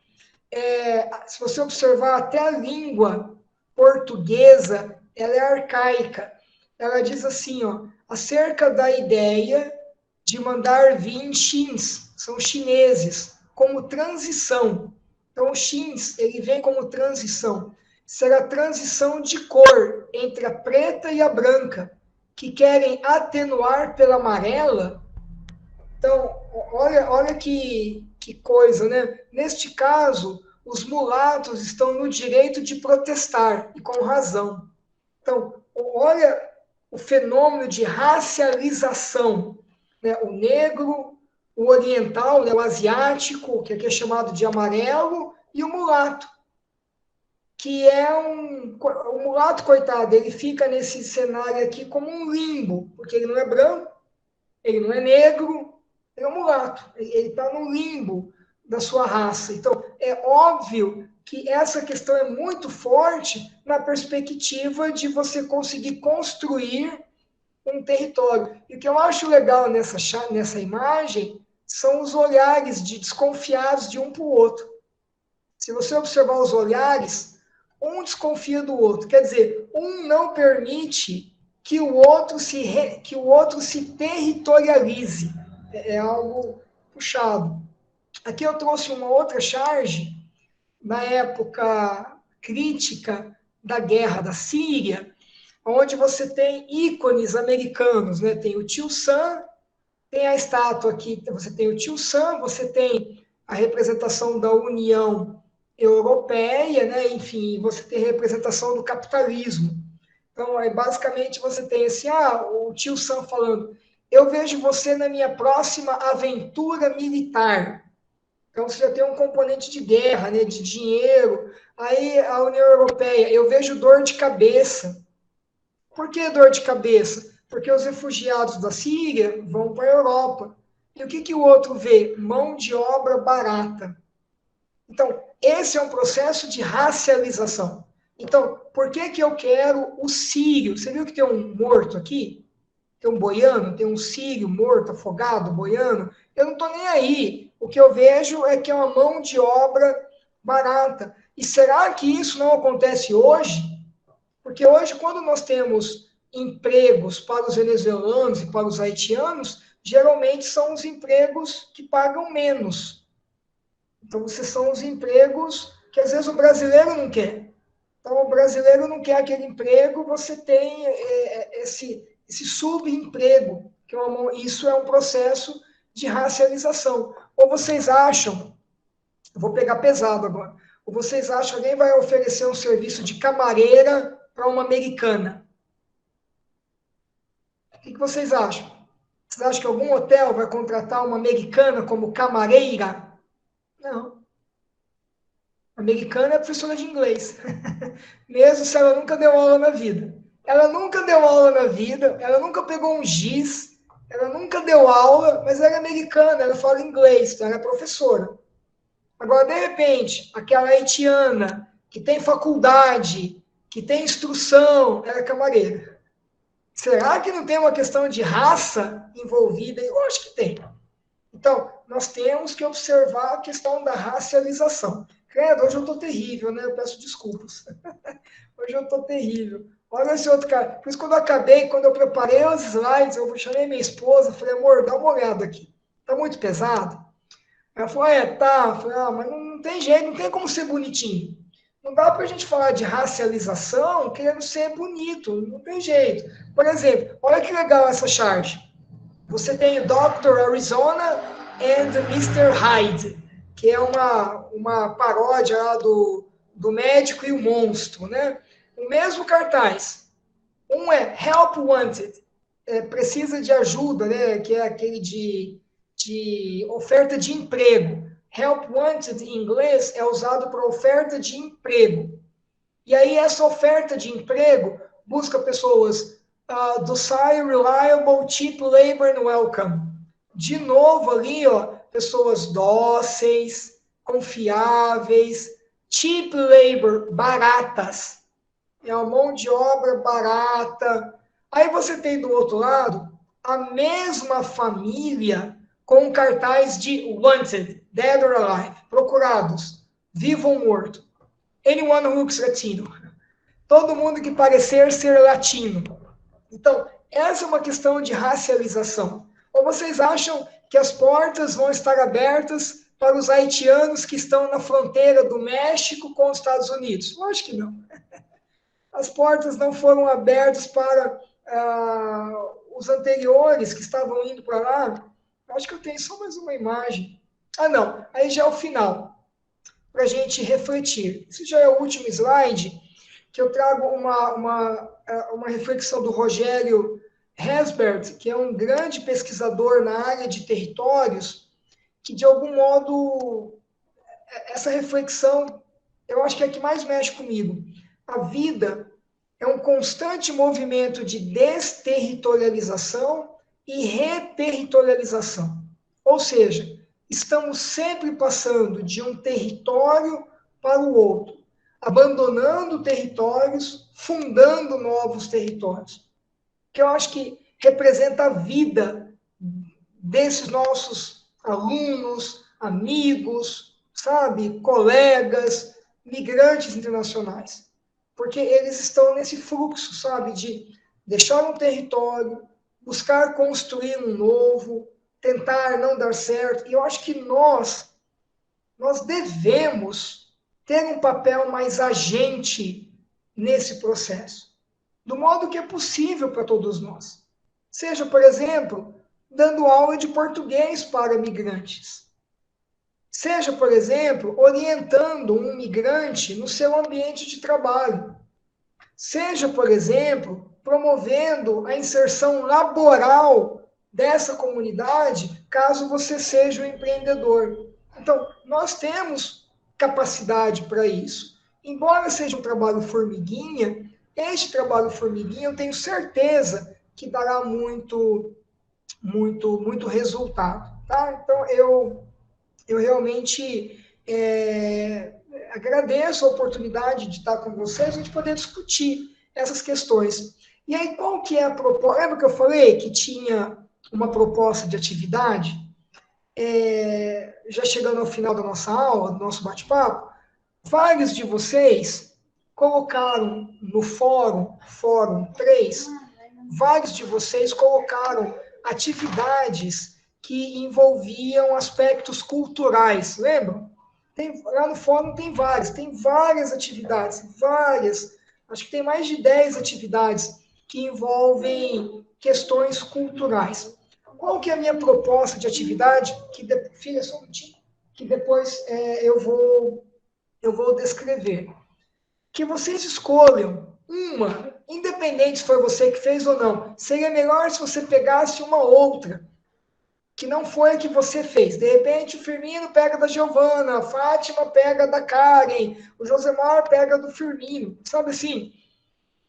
Se você observar até a língua portuguesa, ela é arcaica. Ela diz assim, ó, acerca da ideia de mandar vir chins, são chineses, como transição. Então, o chins, ele vem como transição. Será transição de cor entre a preta e a branca, que querem atenuar pela amarela. Então, olha que coisa, né? Neste caso, os mulatos estão no direito de protestar, e com razão. Então, olha o fenômeno de racialização, né? O negro, o oriental, né? O asiático, que aqui é chamado de amarelo, e o mulato, que é o mulato, coitado, ele fica nesse cenário aqui como um limbo, porque ele não é branco, ele não é negro, ele é um mulato, ele está no limbo da sua raça. Então, é óbvio que essa questão é muito forte na perspectiva de você conseguir construir um território. E o que eu acho legal nessa imagem são os olhares desconfiados de um para o outro. Se você observar os olhares, um desconfia do outro. Quer dizer, um não permite que o outro se territorialize. É algo puxado. Aqui eu trouxe uma outra charge na época crítica da guerra da Síria, onde você tem ícones americanos, né? Tem o Tio Sam, tem a estátua aqui, você tem o Tio Sam, você tem a representação da União Europeia, né? Enfim, você tem a representação do capitalismo. Então, aí, basicamente, você tem assim, o Tio Sam falando, eu vejo você na minha próxima aventura militar. Então, você já tem um componente de guerra, né, de dinheiro. Aí, a União Europeia, eu vejo dor de cabeça. Por que dor de cabeça? Porque os refugiados da Síria vão para a Europa. E o que o outro vê? Mão de obra barata. Então, esse é um processo de racialização. Então, por que eu quero o sírio? Você viu que tem um morto aqui? Tem um boiano, tem um sírio morto, afogado, boiano. Eu não estou nem aí. O que eu vejo é que é uma mão de obra barata. E será que isso não acontece hoje? Porque hoje, quando nós temos empregos para os venezuelanos e para os haitianos, geralmente são os empregos que pagam menos. Então, são os empregos que às vezes o brasileiro não quer. Então, o brasileiro não quer aquele emprego, você tem esse subemprego, isso é um processo de racialização. Ou vocês acham, eu vou pegar pesado agora, ou vocês acham que alguém vai oferecer um serviço de camareira para uma americana? O que vocês acham? Vocês acham que algum hotel vai contratar uma americana como camareira? Não. Americana é professora de inglês. Mesmo se ela nunca deu aula na vida. Ela nunca deu aula na vida, ela nunca pegou um giz, ela nunca deu aula, mas ela é americana, ela fala inglês, então ela é professora. Agora, de repente, aquela haitiana, que tem faculdade, que tem instrução, ela é camareira. Será que não tem uma questão de raça envolvida? Eu acho que tem. Então, nós temos que observar a questão da racialização. Credo, hoje eu estou terrível, né? Eu peço desculpas. Hoje eu estou terrível. Olha esse outro cara. Por isso, quando eu preparei os slides, eu chamei minha esposa, falei, amor, dá uma olhada aqui. Está muito pesado? Ela falou, tá. Eu falei, mas não tem jeito, não tem como ser bonitinho. Não dá para a gente falar de racialização querendo ser bonito, não tem jeito. Por exemplo, olha que legal essa charge. Você tem o Dr. Arizona and Mr. Hyde, que é uma paródia lá do médico e o monstro, né? O mesmo cartaz. Um é Help Wanted, precisa de ajuda, né? Que é aquele de oferta de emprego. Help Wanted, em inglês, é usado para oferta de emprego. E aí, essa oferta de emprego busca pessoas docile, reliable, cheap labor and welcome. De novo ali, ó, pessoas dóceis, confiáveis, cheap labor, baratas. É uma mão de obra barata. Aí você tem do outro lado a mesma família com cartaz de wanted, dead or alive, procurados, vivo ou morto. Anyone who looks Latino. Todo mundo que parecer ser latino. Então, essa é uma questão de racialização. Ou vocês acham que as portas vão estar abertas para os haitianos que estão na fronteira do México com os Estados Unidos? Eu acho que não. As portas não foram abertas para os anteriores que estavam indo para lá. Acho que eu tenho só mais uma imagem. Não. Aí já é o final, para a gente refletir. Esse já é o último slide, que eu trago uma reflexão do Rogério Hesbert, que é um grande pesquisador na área de territórios, que, de algum modo, essa reflexão, eu acho que é a que mais mexe comigo. A vida é um constante movimento de desterritorialização e reterritorialização. Ou seja, estamos sempre passando de um território para o outro, abandonando territórios, fundando novos territórios. Que eu acho que representa a vida desses nossos alunos, amigos, sabe, colegas, migrantes internacionais. Porque eles estão nesse fluxo, sabe, de deixar um território, buscar construir um novo, tentar não dar certo. E eu acho que nós devemos ter um papel mais agente nesse processo, do modo que é possível para todos nós. Seja, por exemplo, dando aula de português para migrantes. Seja, por exemplo, orientando um migrante no seu ambiente de trabalho. Seja, por exemplo, promovendo a inserção laboral dessa comunidade, caso você seja um empreendedor. Então, nós temos capacidade para isso. Embora seja um trabalho formiguinha, este trabalho formiguinha eu tenho certeza que dará muito resultado. Tá? Então, eu realmente agradeço a oportunidade de estar com vocês, a gente poder discutir essas questões. E aí, qual que é a proposta? Lembra que eu falei que tinha uma proposta de atividade? Já chegando ao final da nossa aula, do nosso bate-papo, vários de vocês colocaram no fórum 3, vários de vocês colocaram atividades que envolviam aspectos culturais, lembram? Lá no fórum tem várias atividades, acho que tem mais de 10 atividades que envolvem questões culturais. Qual que é a minha proposta de atividade? Filha, só um minutinho, que depois eu vou descrever. Que vocês escolham uma, independente se foi você que fez ou não. Seria melhor se você pegasse uma outra, que não foi a que você fez. De repente, o Firmino pega da Giovana, a Fátima pega da Karen, o Josemar pega do Firmino. Sabe assim?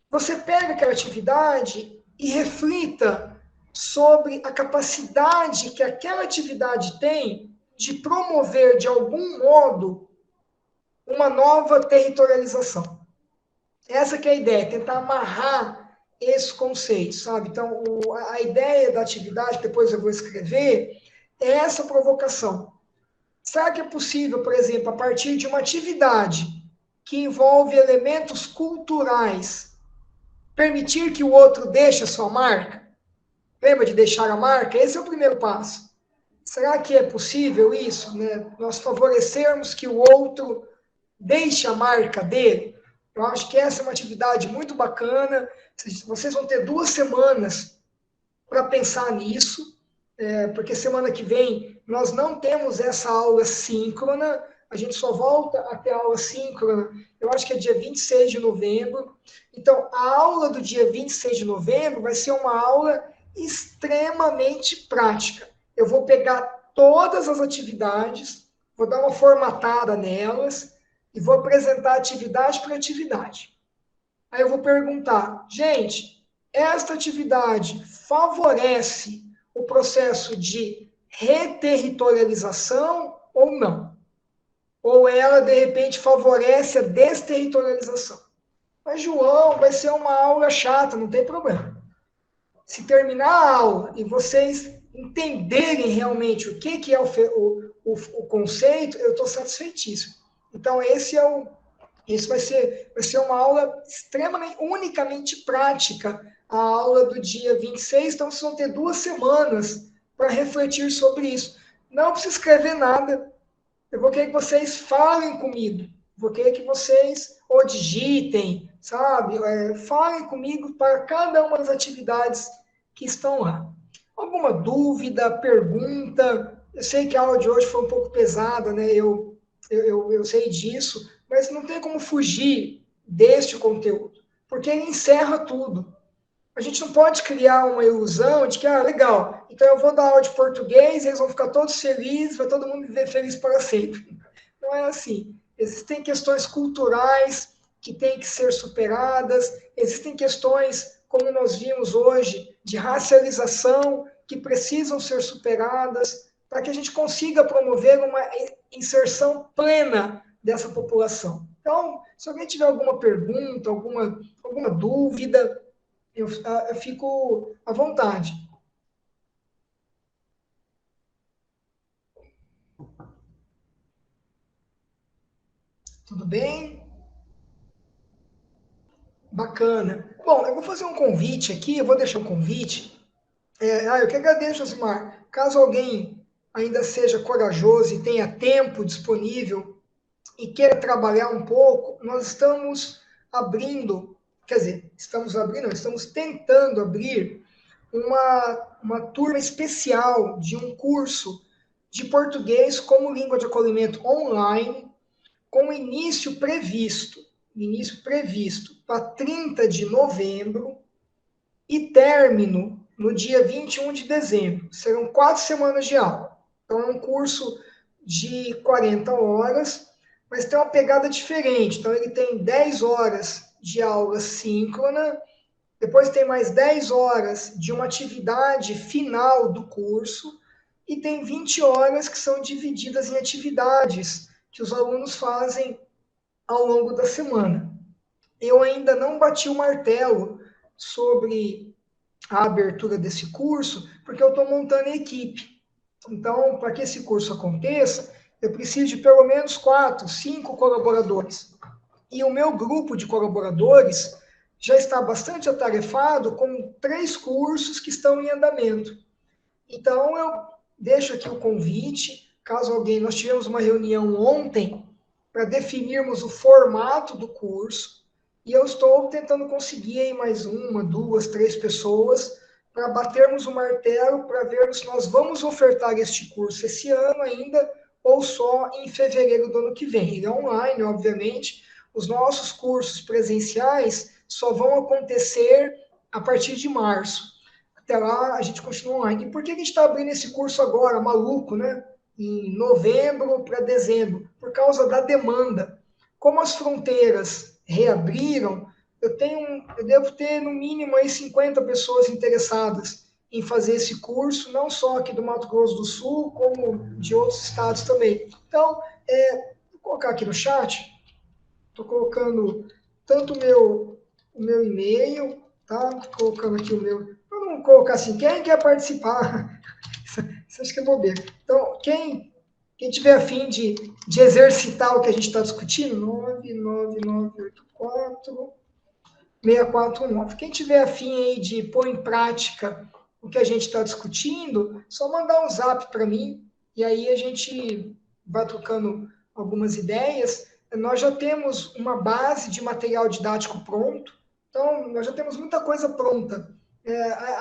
Você pega aquela atividade e reflita sobre a capacidade que aquela atividade tem de promover, de algum modo, uma nova territorialização. Essa que é a ideia, tentar amarrar esses conceitos, sabe? Então, a ideia da atividade, depois eu vou escrever, é essa provocação. Será que é possível, por exemplo, a partir de uma atividade que envolve elementos culturais, permitir que o outro deixe a sua marca? Lembra de deixar a marca? Esse é o primeiro passo. Será que é possível isso, né? Nós favorecermos que o outro deixe a marca dele? Eu acho que essa é uma atividade muito bacana. Vocês vão ter 2 semanas para pensar nisso, porque semana que vem nós não temos essa aula síncrona, a gente só volta a ter aula síncrona, eu acho que é dia 26 de novembro. Então, a aula do dia 26 de novembro vai ser uma aula extremamente prática. Eu vou pegar todas as atividades, vou dar uma formatada nelas e vou apresentar atividade por atividade. Aí eu vou perguntar, gente, esta atividade favorece o processo de reterritorialização ou não? Ou ela, de repente, favorece a desterritorialização? Mas, João, vai ser uma aula chata, não tem problema. Se terminar a aula e vocês entenderem realmente o que é o conceito, eu estou satisfeitíssimo. Então, esse vai ser uma aula extremamente, unicamente prática, a aula do dia 26, então vocês vão ter 2 semanas para refletir sobre isso. Não precisa escrever nada, eu vou querer que vocês falem comigo, vou querer que vocês ou digitem, sabe? Falem comigo para cada uma das atividades que estão lá. Alguma dúvida, pergunta? Eu sei que a aula de hoje foi um pouco pesada, né? Eu sei disso, mas não tem como fugir deste conteúdo, porque ele encerra tudo. A gente não pode criar uma ilusão de que, legal, então eu vou dar aula de português, eles vão ficar todos felizes, vai todo mundo viver feliz para sempre. Não é assim. Existem questões culturais que têm que ser superadas, existem questões, como nós vimos hoje, de racialização, que precisam ser superadas, para que a gente consiga promover uma inserção plena dessa população. Então, se alguém tiver alguma pergunta, alguma dúvida, eu fico à vontade. Tudo bem? Bacana. Bom, eu vou fazer um convite aqui, eu vou deixar um convite. Eu que agradeço, Osmar. Caso alguém ainda seja corajoso e tenha tempo disponível e queira trabalhar um pouco, nós estamos abrindo, estamos tentando abrir uma turma especial de um curso de português como língua de acolhimento online, com início previsto para 30 de novembro e término no dia 21 de dezembro. Serão 4 semanas de aula. Então, é um curso de 40 horas, mas tem uma pegada diferente. Então, ele tem 10 horas de aula síncrona, depois tem mais 10 horas de uma atividade final do curso, e tem 20 horas que são divididas em atividades que os alunos fazem ao longo da semana. Eu ainda não bati o martelo sobre a abertura desse curso, porque eu estou montando a equipe. Então, para que esse curso aconteça, eu preciso de pelo menos 4, 5 colaboradores. E o meu grupo de colaboradores já está bastante atarefado com 3 cursos que estão em andamento. Então, eu deixo aqui o convite, caso alguém... Nós tivemos uma reunião ontem para definirmos o formato do curso, e eu estou tentando conseguir aí mais 1, 2, 3 pessoas para batermos o martelo, para ver se nós vamos ofertar este curso esse ano ainda, ou só em fevereiro do ano que vem. Ele é online, obviamente. Os nossos cursos presenciais só vão acontecer a partir de março. Até lá, a gente continua online. E por que a gente está abrindo esse curso agora, maluco, né? Em novembro para dezembro? Por causa da demanda. Como as fronteiras reabriram, eu devo ter, no mínimo, aí 50 pessoas interessadas em fazer esse curso, não só aqui do Mato Grosso do Sul, como de outros estados também. Então, vou colocar aqui no chat, estou colocando tanto o meu e-mail, tá? Tô colocando aqui o meu. Vamos colocar assim, quem quer participar? Isso acho que é bobeira. Então, quem tiver a fim de exercitar o que a gente está discutindo, 99984 6419. Quem tiver a fim aí de pôr em prática o que a gente está discutindo, só mandar um zap para mim, e aí a gente vai trocando algumas ideias. Nós já temos uma base de material didático pronto, então nós já temos muita coisa pronta.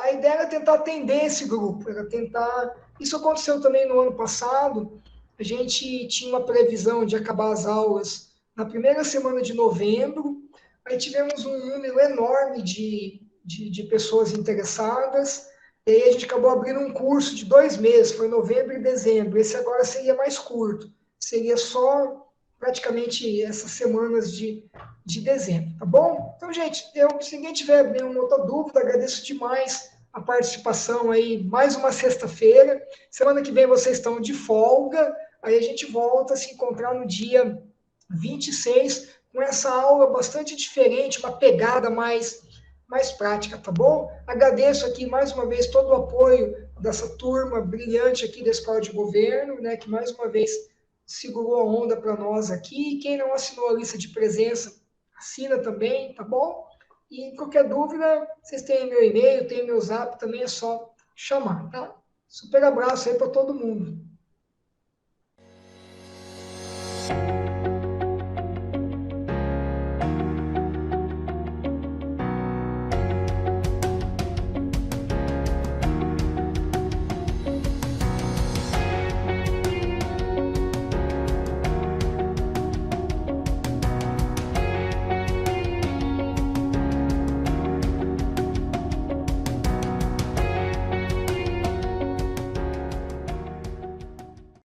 A ideia era tentar atender esse grupo, era tentar... Isso aconteceu também no ano passado, a gente tinha uma previsão de acabar as aulas na primeira semana de novembro, aí tivemos um número enorme de pessoas interessadas, e aí a gente acabou abrindo um curso de 2 meses, foi novembro e dezembro. Esse agora seria mais curto, seria só praticamente essas semanas de dezembro, tá bom? Então, gente, se ninguém tiver nenhuma outra dúvida, agradeço demais a participação aí, mais uma sexta-feira. Semana que vem vocês estão de folga, aí a gente volta a se encontrar no dia 26, com essa aula bastante diferente, uma pegada mais prática, tá bom? Agradeço aqui mais uma vez todo o apoio dessa turma brilhante aqui da Escola de Governo, né, que mais uma vez segurou a onda para nós aqui. Quem não assinou a lista de presença, assina também, tá bom? E qualquer dúvida, vocês têm meu e-mail, têm meu zap, também é só chamar, tá? Super abraço aí para todo mundo.